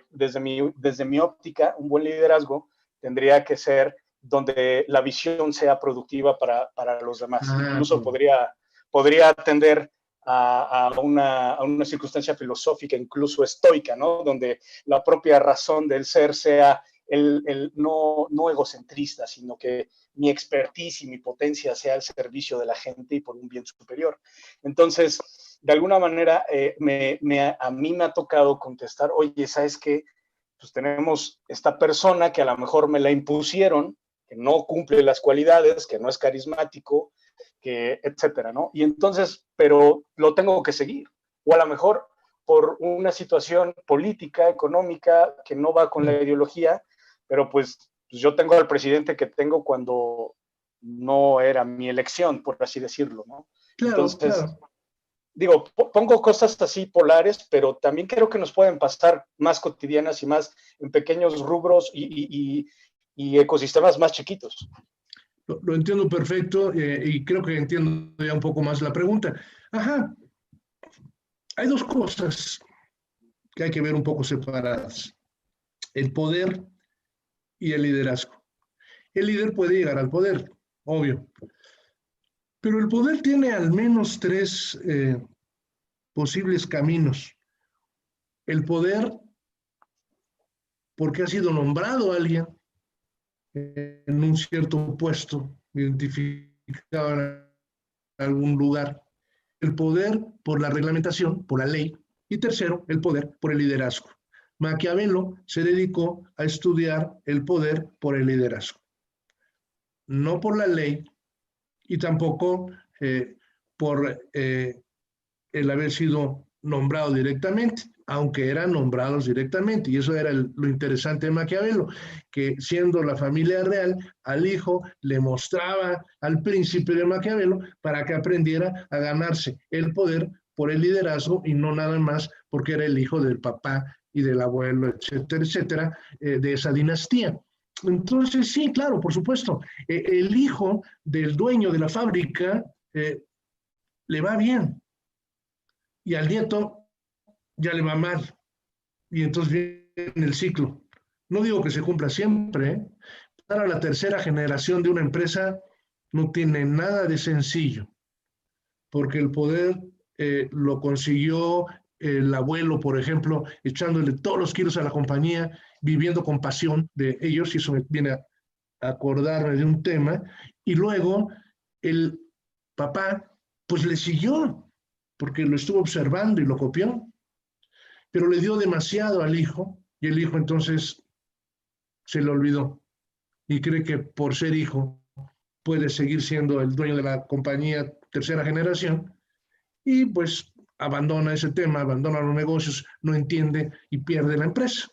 Desde mi óptica, un buen liderazgo tendría que ser donde la visión sea productiva para los demás. Incluso podría atender a una circunstancia filosófica, incluso estoica, ¿no? Donde la propia razón del ser sea no egocentrista, sino que mi expertise y mi potencia sea al servicio de la gente y por un bien superior. Entonces, de alguna manera, a mí me ha tocado contestar, oye, ¿sabes qué? Pues tenemos esta persona que a lo mejor me la impusieron, que no cumple las cualidades, que no es carismático, que etcétera, ¿no? Y entonces, pero lo tengo que seguir. O a lo mejor por una situación política, económica, que no va con la ideología, pero pues yo tengo al presidente que tengo cuando no era mi elección, por así decirlo, ¿no? Claro, Entonces, claro. digo, pongo cosas así polares, pero también creo que nos pueden pasar más cotidianas y más en pequeños rubros y ecosistemas más chiquitos. Lo entiendo perfecto y creo que entiendo ya un poco más la pregunta. Ajá, hay dos cosas que hay que ver un poco separadas: el poder y el liderazgo. El líder puede llegar al poder, obvio, pero el poder tiene al menos tres posibles caminos. El poder porque ha sido nombrado alguien en un cierto puesto, identificado en algún lugar. El poder por la reglamentación, por la ley. Y tercero, el poder por el liderazgo. Maquiavelo se dedicó a estudiar el poder por el liderazgo, no por la ley y tampoco por el haber sido nombrado directamente, aunque eran nombrados directamente. Y eso era lo interesante de Maquiavelo, que siendo la familia real, al hijo le mostraba al príncipe de Maquiavelo para que aprendiera a ganarse el poder por el liderazgo y no nada más porque era el hijo del papá y del abuelo, etcétera, etcétera, de esa dinastía. Entonces, sí, claro, por supuesto, el hijo del dueño de la fábrica le va bien, y al nieto ya le va mal. Y entonces viene el ciclo. No digo que se cumpla siempre, ¿eh? Para la tercera generación de una empresa no tiene nada de sencillo, porque el poder lo consiguió el abuelo, por ejemplo, echándole todos los kilos a la compañía, viviendo con pasión de ellos, y eso me viene a acordarme de un tema, y luego el papá, pues le siguió, porque lo estuvo observando y lo copió, pero le dio demasiado al hijo y el hijo entonces se le olvidó y cree que por ser hijo puede seguir siendo el dueño de la compañía tercera generación y pues abandona ese tema, abandona los negocios, no entiende y pierde la empresa.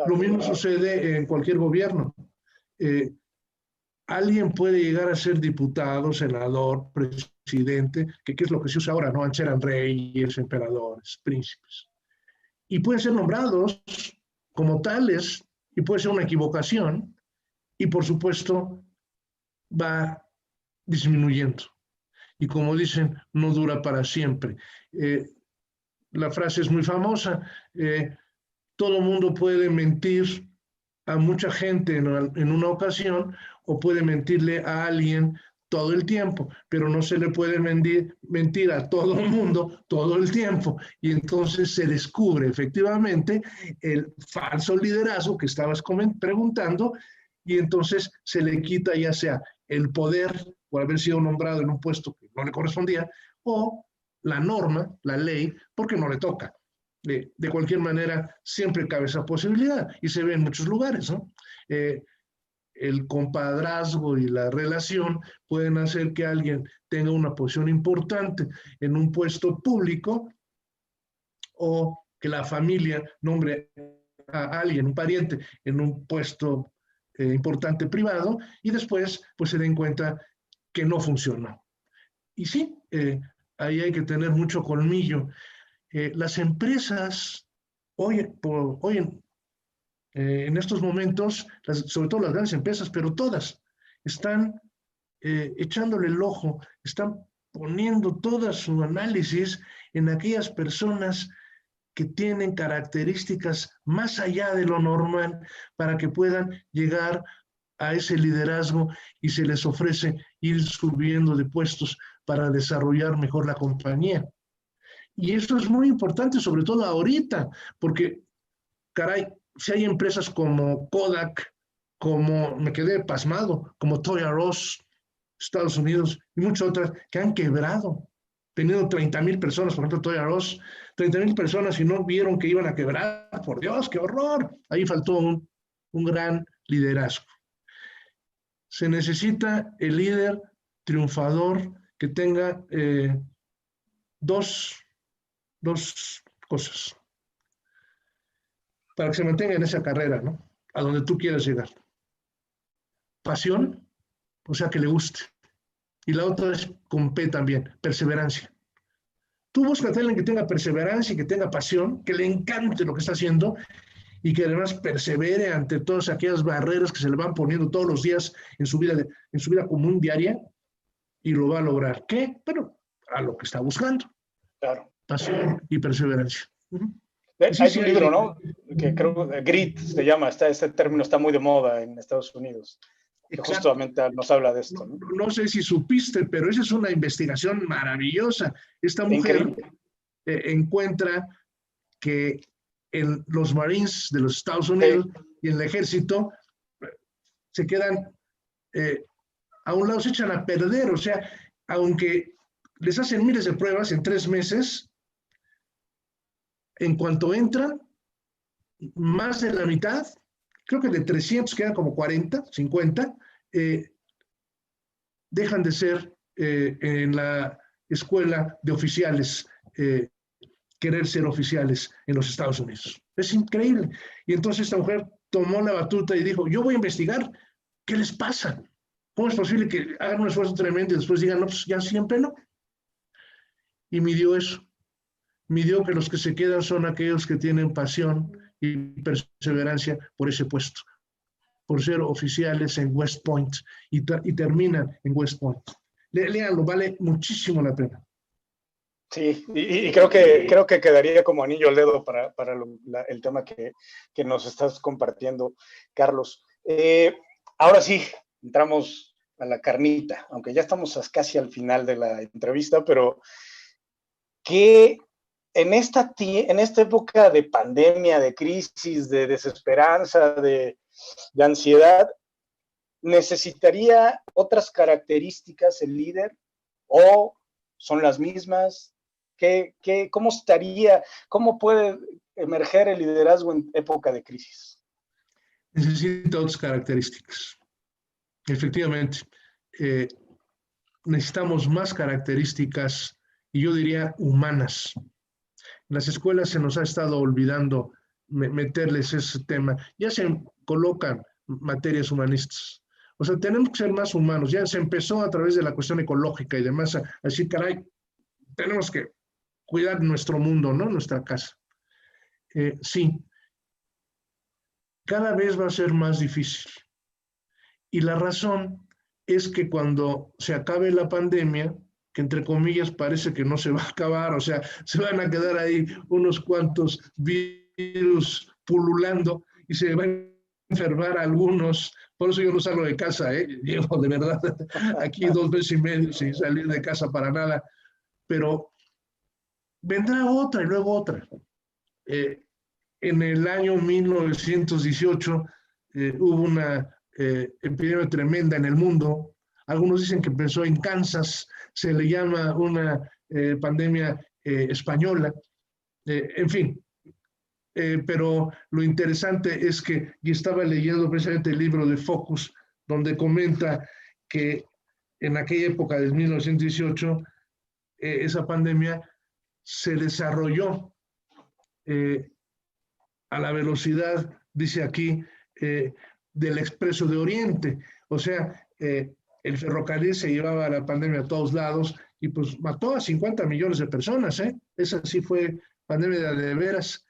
Lo mismo sucede en cualquier gobierno. Alguien puede llegar a ser diputado, senador, presidente, que es lo que se usa ahora, ¿no? Antes eran reyes, emperadores, príncipes. Y pueden ser nombrados como tales, y puede ser una equivocación, y por supuesto va disminuyendo. Y como dicen, no dura para siempre. La frase es muy famosa, todo mundo puede mentir a mucha gente en una ocasión o puede mentirle a alguien todo el tiempo, pero no se le puede mentir a todo el mundo todo el tiempo. Y entonces se descubre efectivamente el falso liderazgo que estabas preguntando y entonces se le quita ya sea el poder por haber sido nombrado en un puesto que no le correspondía o la norma, la ley, porque no le toca. De cualquier manera, siempre cabe esa posibilidad y se ve en muchos lugares, ¿no? El compadrazgo y la relación pueden hacer que alguien tenga una posición importante en un puesto público o que la familia nombre a alguien, un pariente, en un puesto importante privado y después pues se den cuenta que no funcionó. Y sí, ahí hay que tener mucho colmillo. Las empresas hoy en estos momentos, sobre todo las grandes empresas, pero todas, están echándole el ojo, están poniendo todo su análisis en aquellas personas que tienen características más allá de lo normal para que puedan llegar a ese liderazgo y se les ofrece ir subiendo de puestos para desarrollar mejor la compañía. Y eso es muy importante, sobre todo ahorita, porque, caray, si hay empresas como Kodak, como, me quedé pasmado, como Toys R Us, Estados Unidos, y muchas otras que han quebrado, teniendo 30,000 personas, por ejemplo, Toys R Us, 30,000 personas y no vieron que iban a quebrar, por Dios, qué horror. Ahí faltó un gran liderazgo. Se necesita el líder triunfador que tenga dos cosas para que se mantenga en esa carrera, ¿no? A donde tú quieras llegar. Pasión, o sea, que le guste. Y la otra es con P también, perseverancia. Tú buscas a alguien que tenga perseverancia y que tenga pasión, que le encante lo que está haciendo y que además persevere ante todas aquellas barreras que se le van poniendo todos los días en su vida común diaria, y lo va a lograr. ¿Qué? Bueno, a lo que está buscando. Claro. Pasión y perseverancia. Hay un libro, ¿no? Que creo que Grit se llama, este término está muy de moda en Estados Unidos. Que justamente nos habla de esto, ¿no? No sé si supiste, pero esa es una investigación maravillosa. Esta mujer encuentra que en los Marines de los Estados Unidos y en el ejército se quedan a un lado, se echan a perder. O sea, aunque les hacen miles de pruebas en 3 meses, en cuanto entran, más de la mitad, creo que de 300 quedan como 40, 50, dejan de ser en la escuela de oficiales, querer ser oficiales en los Estados Unidos. Es increíble. Y entonces esta mujer tomó la batuta y dijo, yo voy a investigar qué les pasa. ¿Cómo es posible que hagan un esfuerzo tremendo y después digan, no, pues ya siempre no? Y midió eso. Midió que los que se quedan son aquellos que tienen pasión y perseverancia por ese puesto, por ser oficiales en West Point y terminan en West Point. Léanlo, vale muchísimo la pena. Sí, y creo que quedaría como anillo al dedo para el tema que nos estás compartiendo, Carlos. Ahora sí, entramos a la carnita, aunque ya estamos casi al final de la entrevista, pero que en esta época de pandemia, de crisis, de desesperanza, de ansiedad, ¿necesitaría otras características el líder o son las mismas? ¿Cómo puede emerger el liderazgo en época de crisis? Necesita otras características. Efectivamente, necesitamos más características, y yo diría humanas. En las escuelas se nos ha estado olvidando meterles ese tema. Ya se colocan materias humanistas. O sea, tenemos que ser más humanos. Ya se empezó a través de la cuestión ecológica y demás a decir, caray, tenemos que cuidar nuestro mundo, ¿no? Nuestra casa. Sí, cada vez va a ser más difícil. Y la razón es que cuando se acabe la pandemia, que entre comillas parece que no se va a acabar, o sea, se van a quedar ahí unos cuantos virus pululando y se van a enfermar algunos. Por eso yo no salgo de casa, llevo de verdad aquí 2 meses y medio sin salir de casa para nada, pero vendrá otra y luego otra. En el año 1918 hubo una epidemia tremenda en el mundo. Algunos dicen que empezó en Kansas, se le llama una pandemia española, en fin. Pero lo interesante es que yo estaba leyendo precisamente el libro de Focus, donde comenta que en aquella época de 1918, esa pandemia se desarrolló a la velocidad, dice aquí, del Expreso de Oriente. O sea, el ferrocarril se llevaba la pandemia a todos lados y pues mató a 50 millones de personas. Esa sí fue pandemia de veras.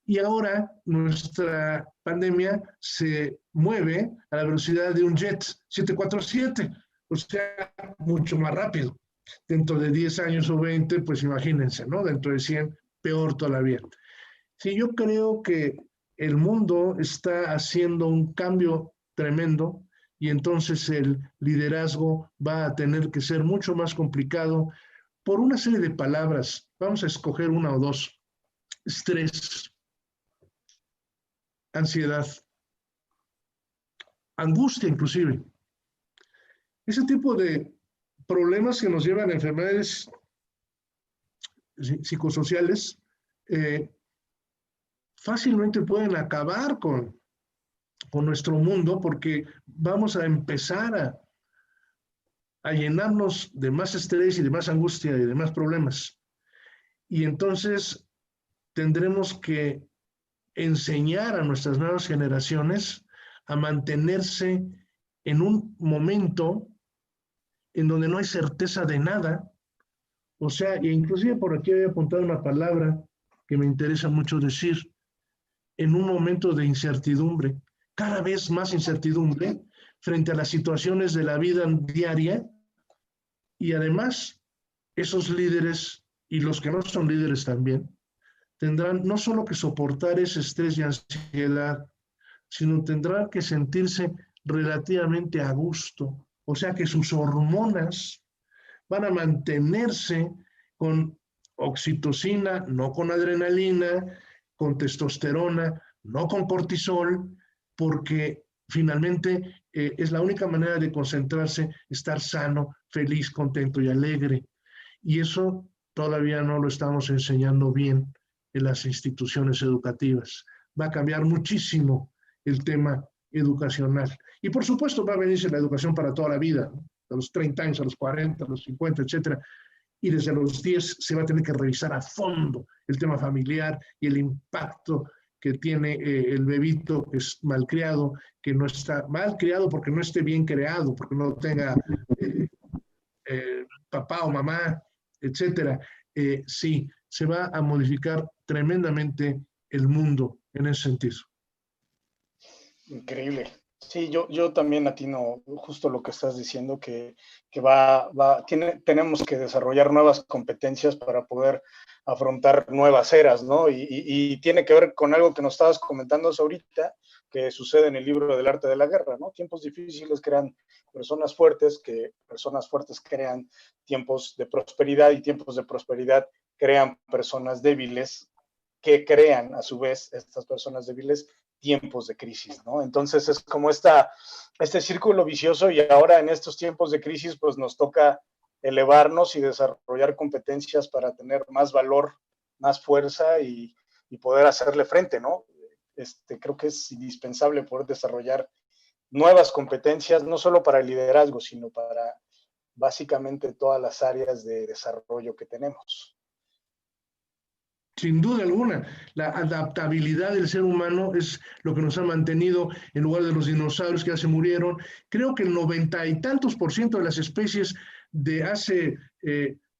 Y ahora nuestra pandemia se mueve a la velocidad de un jet 747, o sea, mucho más rápido. Dentro de 10 años o 20, pues imagínense, ¿no? Dentro de 100, peor todavía. Sí, yo creo que el mundo está haciendo un cambio tremendo y entonces el liderazgo va a tener que ser mucho más complicado por una serie de palabras. Vamos a escoger una o dos. Estrés. ansiedad, angustia inclusive. Ese tipo de problemas que nos llevan a enfermedades psicosociales fácilmente pueden acabar con nuestro mundo, porque vamos a empezar a llenarnos de más estrés y de más angustia y de más problemas. Y entonces tendremos que enseñar a nuestras nuevas generaciones a mantenerse en un momento en donde no hay certeza de nada. O sea, e inclusive por aquí había apuntado una palabra que me interesa mucho decir, en un momento de incertidumbre, cada vez más incertidumbre frente a las situaciones de la vida diaria, y además esos líderes y los que no son líderes también tendrán no solo que soportar ese estrés y ansiedad, sino tendrán que sentirse relativamente a gusto, o sea que sus hormonas van a mantenerse con oxitocina, no con adrenalina, con testosterona, no con cortisol, porque finalmente es la única manera de concentrarse, estar sano, feliz, contento y alegre. Y eso todavía no lo estamos enseñando bien en las instituciones educativas. Va a cambiar muchísimo el tema educacional. Y por supuesto va a venirse la educación para toda la vida, ¿no? A los 30 años, a los 40, a los 50, etcétera. Y desde los 10 se va a tener que revisar a fondo el tema familiar y el impacto que tiene el bebito que es malcriado, que no está malcriado porque no esté bien creado, porque no tenga papá o mamá, etcétera. Sí, se va a modificar tremendamente el mundo en ese sentido. Increíble. Sí, yo también atino justo lo que estás diciendo, que tenemos que desarrollar nuevas competencias para poder afrontar nuevas eras, ¿no? Y tiene que ver con algo que nos estabas comentando ahorita, que sucede en el libro del arte de la guerra, ¿no? Tiempos difíciles crean personas fuertes, que personas fuertes crean tiempos de prosperidad, y tiempos de prosperidad crean personas débiles, que crean a su vez estas personas débiles tiempos de crisis, ¿no? Entonces es como este círculo vicioso, y ahora en estos tiempos de crisis pues nos toca elevarnos y desarrollar competencias para tener más valor, más fuerza y poder hacerle frente, ¿no? Creo que es indispensable poder desarrollar nuevas competencias, no solo para el liderazgo, sino para básicamente todas las áreas de desarrollo que tenemos. Sin duda alguna, la adaptabilidad del ser humano es lo que nos ha mantenido en lugar de los dinosaurios que ya se murieron. Creo que el 90 y tantos % de las especies de hace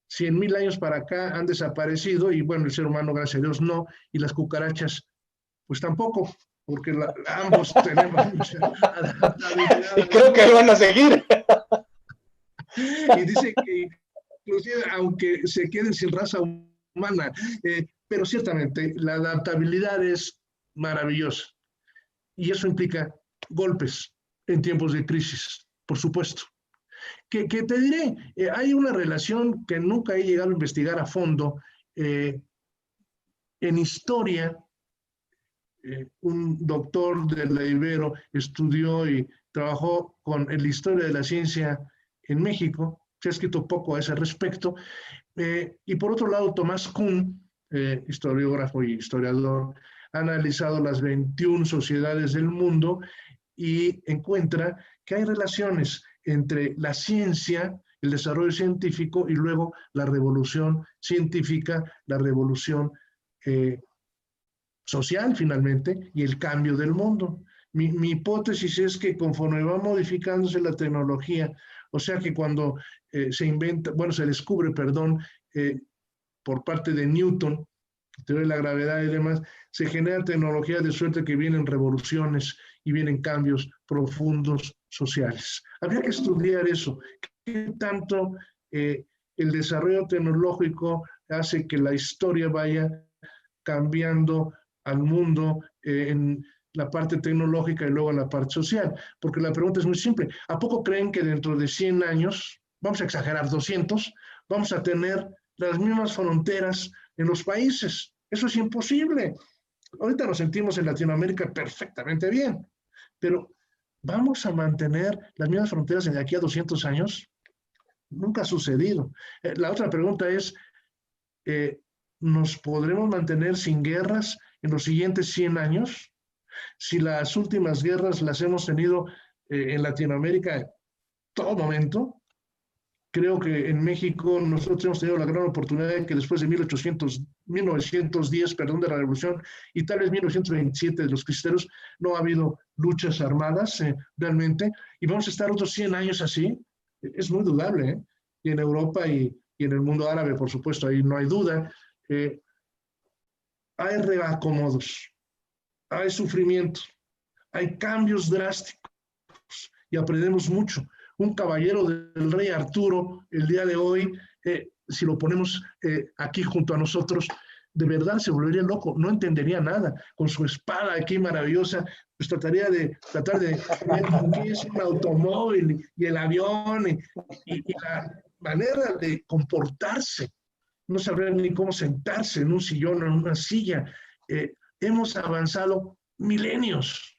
100,000 años para acá han desaparecido, y bueno, el ser humano, gracias a Dios, no, y las cucarachas, pues tampoco, porque ambos tenemos mucha adaptabilidad. Y creo que van a seguir. Y dice que inclusive aunque se queden sin raza humana, pero ciertamente la adaptabilidad es maravillosa, y eso implica golpes en tiempos de crisis, por supuesto. Que te diré, hay una relación que nunca he llegado a investigar a fondo. En historia, un doctor de la Ibero estudió y trabajó con la historia de la ciencia en México. Se ha escrito poco a ese respecto. Y por otro lado, Tomás Kuhn, historiógrafo y historiador, ha analizado las 21 sociedades del mundo y encuentra que hay relaciones entre la ciencia, el desarrollo científico, y luego la revolución científica, la revolución social finalmente, y el cambio del mundo. Mi hipótesis es que conforme va modificándose la tecnología, o sea que cuando se descubre, por parte de Newton, teoría de la gravedad y demás, se genera tecnología de suerte que vienen revoluciones y vienen cambios profundos sociales. Habría que estudiar eso. ¿Qué tanto el desarrollo tecnológico hace que la historia vaya cambiando al mundo en la parte tecnológica y luego en la parte social? Porque la pregunta es muy simple. ¿A poco creen que dentro de 100 años, vamos a exagerar, 200, vamos a tener las mismas fronteras en los países? Eso es imposible. Ahorita nos sentimos en Latinoamérica perfectamente bien, pero ¿vamos a mantener las mismas fronteras de aquí a 200 años? Nunca ha sucedido. La otra pregunta es, ¿nos podremos mantener sin guerras en los siguientes 100 años? Si las últimas guerras las hemos tenido en Latinoamérica en todo momento, creo que en México nosotros hemos tenido la gran oportunidad de que después de 1910, perdón, de la Revolución y tal vez 1927 de los cristeros, no ha habido luchas armadas realmente, y vamos a estar otros 100 años así. Es muy dudable, ¿eh? Y en Europa y en el mundo árabe, por supuesto, ahí no hay duda. Hay reacomodos, hay sufrimiento, hay cambios drásticos y aprendemos mucho. Un caballero del rey Arturo, el día de hoy, si lo ponemos aquí junto a nosotros, de verdad se volvería loco, no entendería nada. Con su espada aquí maravillosa, pues tratar de ver qué es un automóvil y el avión y la manera de comportarse. No sabría ni cómo sentarse en un sillón o en una silla. Hemos avanzado milenios.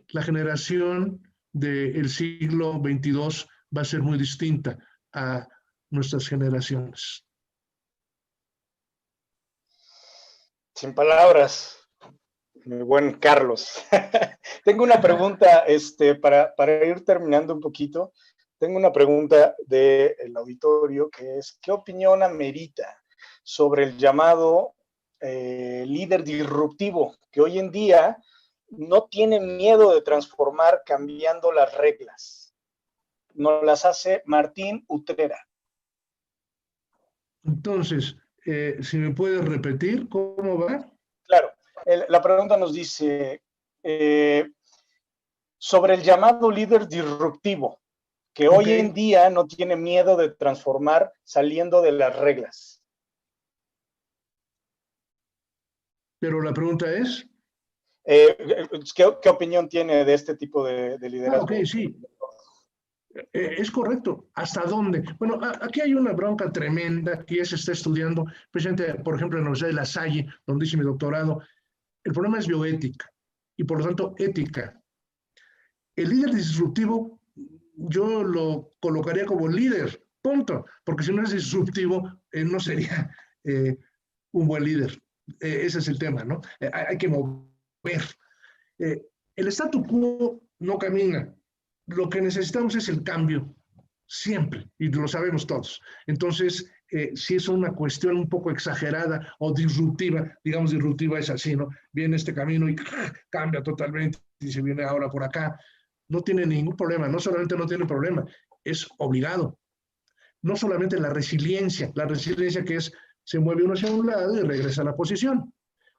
La generación del siglo XXII va a ser muy distinta a nuestras generaciones. Sin palabras, mi buen Carlos. Tengo una pregunta para ir terminando un poquito. Tengo una pregunta del auditorio que es, ¿qué opinión amerita sobre el llamado líder disruptivo que hoy en día no tiene miedo de transformar cambiando las reglas? Nos las hace Martín Utrera. Entonces, si me puedes repetir, ¿cómo va? Claro, la pregunta nos dice sobre el llamado líder disruptivo que hoy en día no tiene miedo de transformar saliendo de las reglas. Pero la pregunta es... ¿qué opinión tiene de este tipo de liderazgo? Ok, sí. Es correcto. ¿Hasta dónde? Bueno, aquí hay una bronca tremenda que ya se está estudiando, precisamente, por ejemplo, en la Universidad de La Salle, donde hice mi doctorado. El problema es bioética y, por lo tanto, ética. El líder disruptivo, yo lo colocaría como líder, punto, porque si no es disruptivo, no sería un buen líder. Ese es el tema, ¿no? Hay que mover. El statu quo no camina. Lo que necesitamos es el cambio, siempre, y lo sabemos todos. Entonces, si es una cuestión un poco exagerada o disruptiva, digamos disruptiva es así, ¿no? Viene este camino y cambia totalmente y se viene ahora por acá. No tiene ningún problema, no solamente no tiene problema, es obligado. No solamente la resiliencia que es, se mueve uno hacia un lado y regresa a la posición.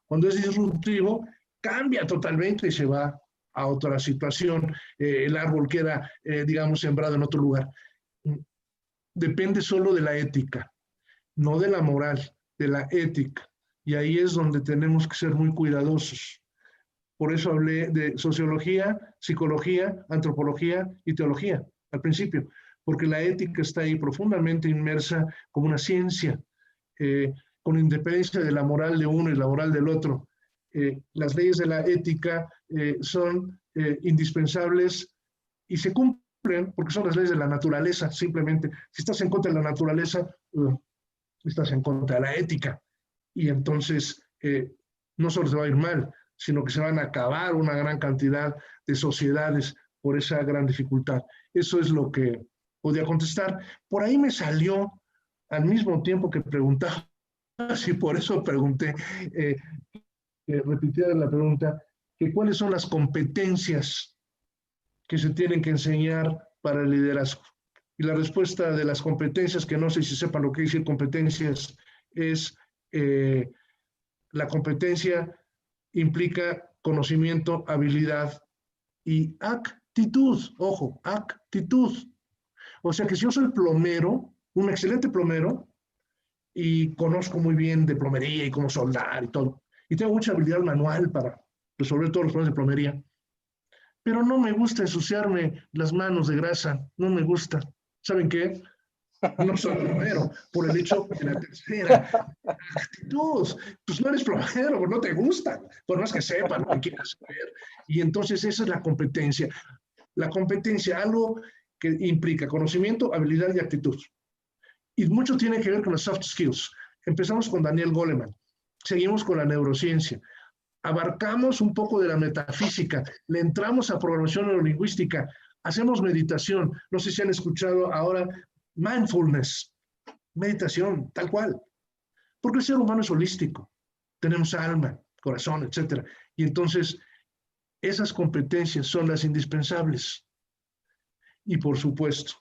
Cuando es disruptivo, cambia totalmente y se va a otra situación. El árbol queda, digamos, sembrado en otro lugar. Depende solo de la ética, no de la moral, de la ética. Y ahí es donde tenemos que ser muy cuidadosos. Por eso hablé de sociología, psicología, antropología y teología al principio, porque la ética está ahí profundamente inmersa como una ciencia, con independencia de la moral de uno y la moral del otro. Las leyes de la ética son indispensables y se cumplen porque son las leyes de la naturaleza, simplemente. Si estás en contra de la naturaleza, estás en contra de la ética. Y entonces no solo te va a ir mal, sino que se van a acabar una gran cantidad de sociedades por esa gran dificultad. Eso es lo que podía contestar. Por ahí me salió, al mismo tiempo que preguntaba, y por eso pregunté, repitiera la pregunta, que cuáles son las competencias que se tienen que enseñar para el liderazgo. Y la respuesta de las competencias, que no sé si sepan lo que decir competencias, es la competencia implica conocimiento, habilidad y actitud. Ojo, actitud. O sea que si yo soy plomero, un excelente plomero, y conozco muy bien de plomería y cómo soldar y todo, y tengo mucha habilidad manual para resolver todos los problemas de plomería, pero no me gusta ensuciarme las manos de grasa, no me gusta. ¿Saben qué? No soy plomero, por el hecho de la tercera actitud. Pues no eres plomero, no te gusta, por más que sepas lo que quieras saber. Y entonces esa es la competencia. La competencia, algo que implica conocimiento, habilidad y actitud. Y mucho tiene que ver con las soft skills. Empezamos con Daniel Goleman, seguimos con la neurociencia, abarcamos un poco de la metafísica, le entramos a programación neurolingüística, hacemos meditación. No sé si han escuchado ahora mindfulness, meditación, tal cual. Porque el ser humano es holístico. Tenemos alma, corazón, etc. Y entonces, esas competencias son las indispensables. Y por supuesto,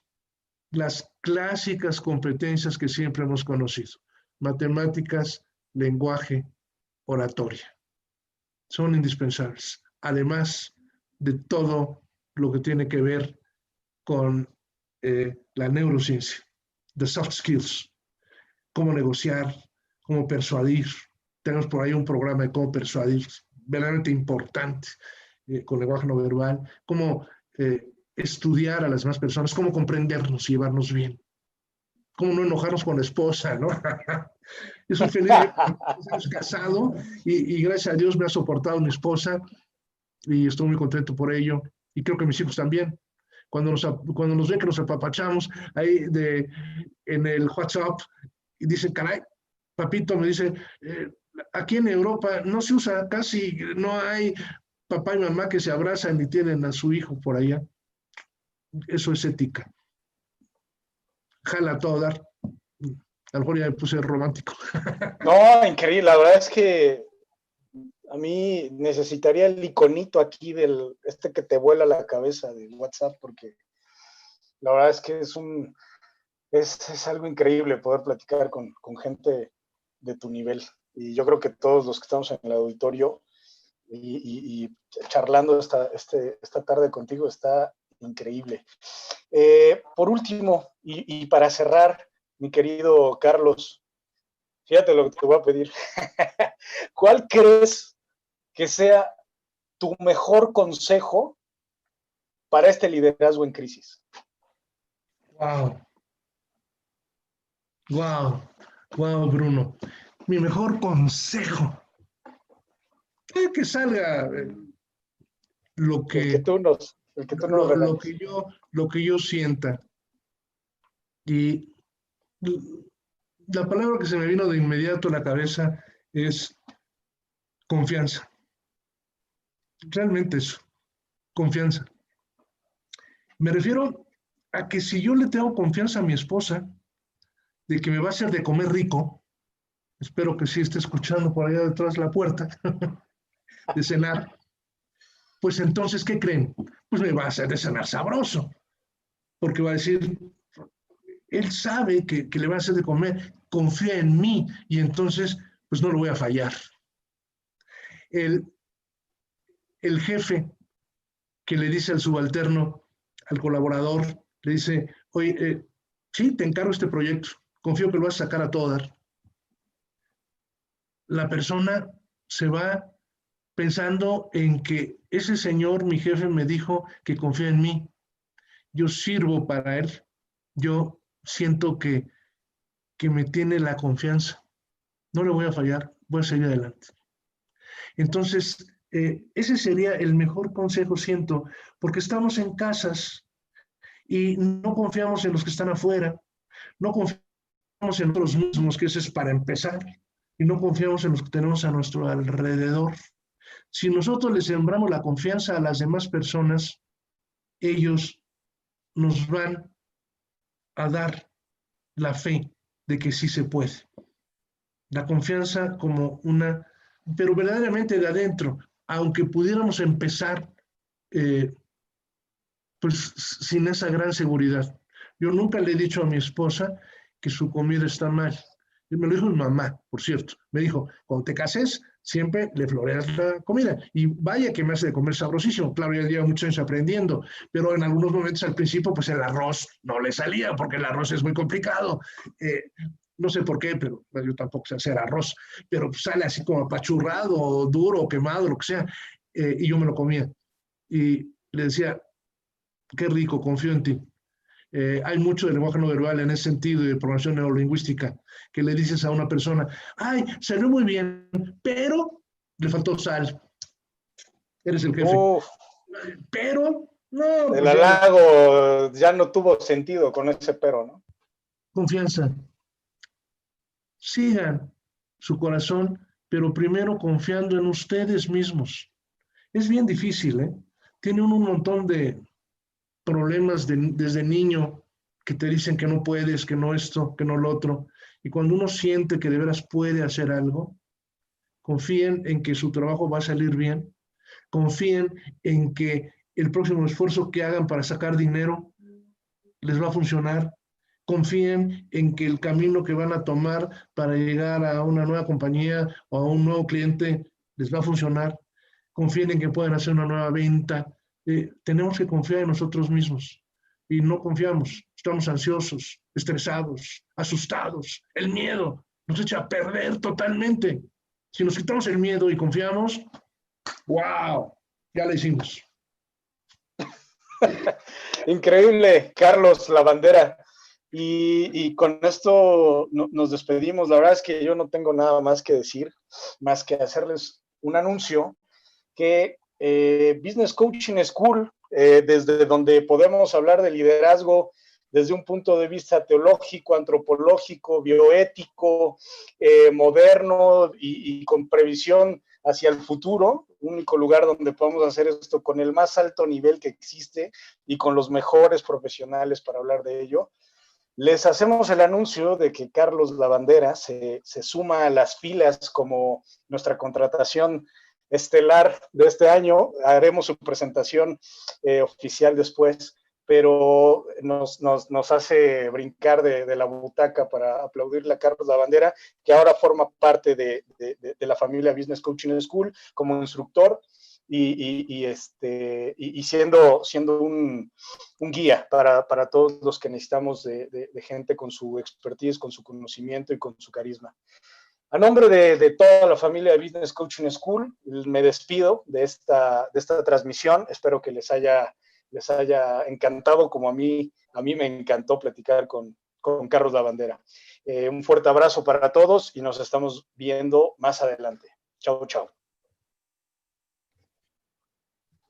las clásicas competencias que siempre hemos conocido. Matemáticas, lenguaje, oratoria. Son indispensables. Además de todo lo que tiene que ver con la neurociencia, the soft skills, cómo negociar, cómo persuadir. Tenemos por ahí un programa de cómo persuadir, verdaderamente importante, con lenguaje no verbal, cómo estudiar a las demás personas, cómo comprendernos y llevarnos bien, cómo no enojarnos con la esposa, ¿no? Es un feliz casado y gracias a Dios me ha soportado mi esposa y estoy muy contento por ello y creo que mis hijos también. Cuando nos ven que nos apapachamos ahí en el WhatsApp y dicen, caray, papito me dice, aquí en Europa no se usa casi, no hay papá y mamá que se abrazan y tienen a su hijo por allá. Eso es ética. Jala todo dar. A lo mejor ya me puse romántico. No, increíble. La verdad es que a mí necesitaría el iconito aquí del que te vuela la cabeza de WhatsApp, porque la verdad es que es algo increíble poder platicar con gente de tu nivel. Y yo creo que todos los que estamos en el auditorio y charlando esta tarde contigo está increíble. Por último, y para cerrar, mi querido Carlos, fíjate lo que te voy a pedir. ¿Cuál crees que sea tu mejor consejo para este liderazgo en crisis? Wow. Wow. Wow, Bruno. Mi mejor consejo. Que salga lo que yo sienta. Y la palabra que se me vino de inmediato a la cabeza es confianza. Realmente eso, confianza. Me refiero a que si yo le tengo confianza a mi esposa de que me va a hacer de comer rico, espero que sí esté escuchando por allá detrás de la puerta, de cenar, pues entonces, ¿qué creen? Pues me va a hacer de cenar sabroso, porque va a decir, él sabe que le va a hacer de comer, confía en mí y entonces, pues no lo voy a fallar. El jefe que le dice al subalterno, al colaborador, le dice, oye, sí, te encargo este proyecto, confío que lo vas a sacar a todo dar. La persona se va pensando en que ese señor, mi jefe, me dijo que confía en mí. Yo sirvo para él. Yo siento que me tiene la confianza. No le voy a fallar, voy a seguir adelante. Entonces, ese sería el mejor consejo, siento, porque estamos en casas y no confiamos en los que están afuera, no confiamos en nosotros mismos, que eso es para empezar, y no confiamos en los que tenemos a nuestro alrededor. Si nosotros les sembramos la confianza a las demás personas, ellos nos van a dar la fe de que sí se puede. La confianza como una, pero verdaderamente de adentro, aunque pudiéramos empezar pues sin esa gran seguridad. Yo nunca le he dicho a mi esposa que su comida está mal. Y me lo dijo mi mamá, por cierto. Me dijo, cuando te cases, siempre le floreas la comida. Y vaya que me hace de comer sabrosísimo. Claro, ya lleva muchos años aprendiendo, pero en algunos momentos al principio, pues el arroz no le salía, porque el arroz es muy complicado. No sé por qué, pero yo tampoco sé hacer arroz, pero sale así como apachurrado, duro, quemado, lo que sea. Y yo me lo comía. Y le decía, qué rico, confío en ti. Hay mucho de lenguaje no verbal en ese sentido de programación neurolingüística, que le dices a una persona, ay, salió muy bien, pero le faltó sal. Eres el jefe. Uf, Pero, no, el pues ya no. halago ya no tuvo sentido con ese pero, ¿no? Confianza. Sigan su corazón, pero primero confiando en ustedes mismos. Es bien difícil, ¿eh? Tiene uno un montón de problemas desde niño que te dicen que no puedes, que no esto, que no lo otro. Y cuando uno siente que de veras puede hacer algo, confíen en que su trabajo va a salir bien, confíen en que el próximo esfuerzo que hagan para sacar dinero les va a funcionar, confíen en que el camino que van a tomar para llegar a una nueva compañía o a un nuevo cliente les va a funcionar, confíen en que pueden hacer una nueva venta. Tenemos que confiar en nosotros mismos y no confiamos, estamos ansiosos, estresados, asustados, el miedo nos echa a perder totalmente. Si nos quitamos el miedo y confiamos, ¡wow! Ya lo hicimos. Increíble, Carlos Lavandera. Y con esto nos despedimos. La verdad es que yo no tengo nada más que decir, más que hacerles un anuncio que Business Coaching School, desde donde podemos hablar de liderazgo desde un punto de vista teológico, antropológico, bioético, moderno y con previsión hacia el futuro, único lugar donde podemos hacer esto con el más alto nivel que existe y con los mejores profesionales para hablar de ello. Les hacemos el anuncio de que Carlos Lavandera se suma a las filas como nuestra contratación estelar de este año. Haremos su presentación oficial después, pero nos hace brincar de la butaca para aplaudirle a Carlos Lavandera, que ahora forma parte de la familia Business Coaching School como instructor y siendo un guía para todos los que necesitamos de gente con su expertise, con su conocimiento y con su carisma. A nombre de toda la familia de Business Coaching School, me despido de esta transmisión. Espero que les haya encantado como a mí me encantó platicar con Carlos Lavandera. Un fuerte abrazo para todos y nos estamos viendo más adelante. Chao, chao.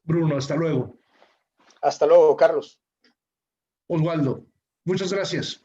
Bruno, hasta luego. Hasta luego, Carlos. Osvaldo, muchas gracias.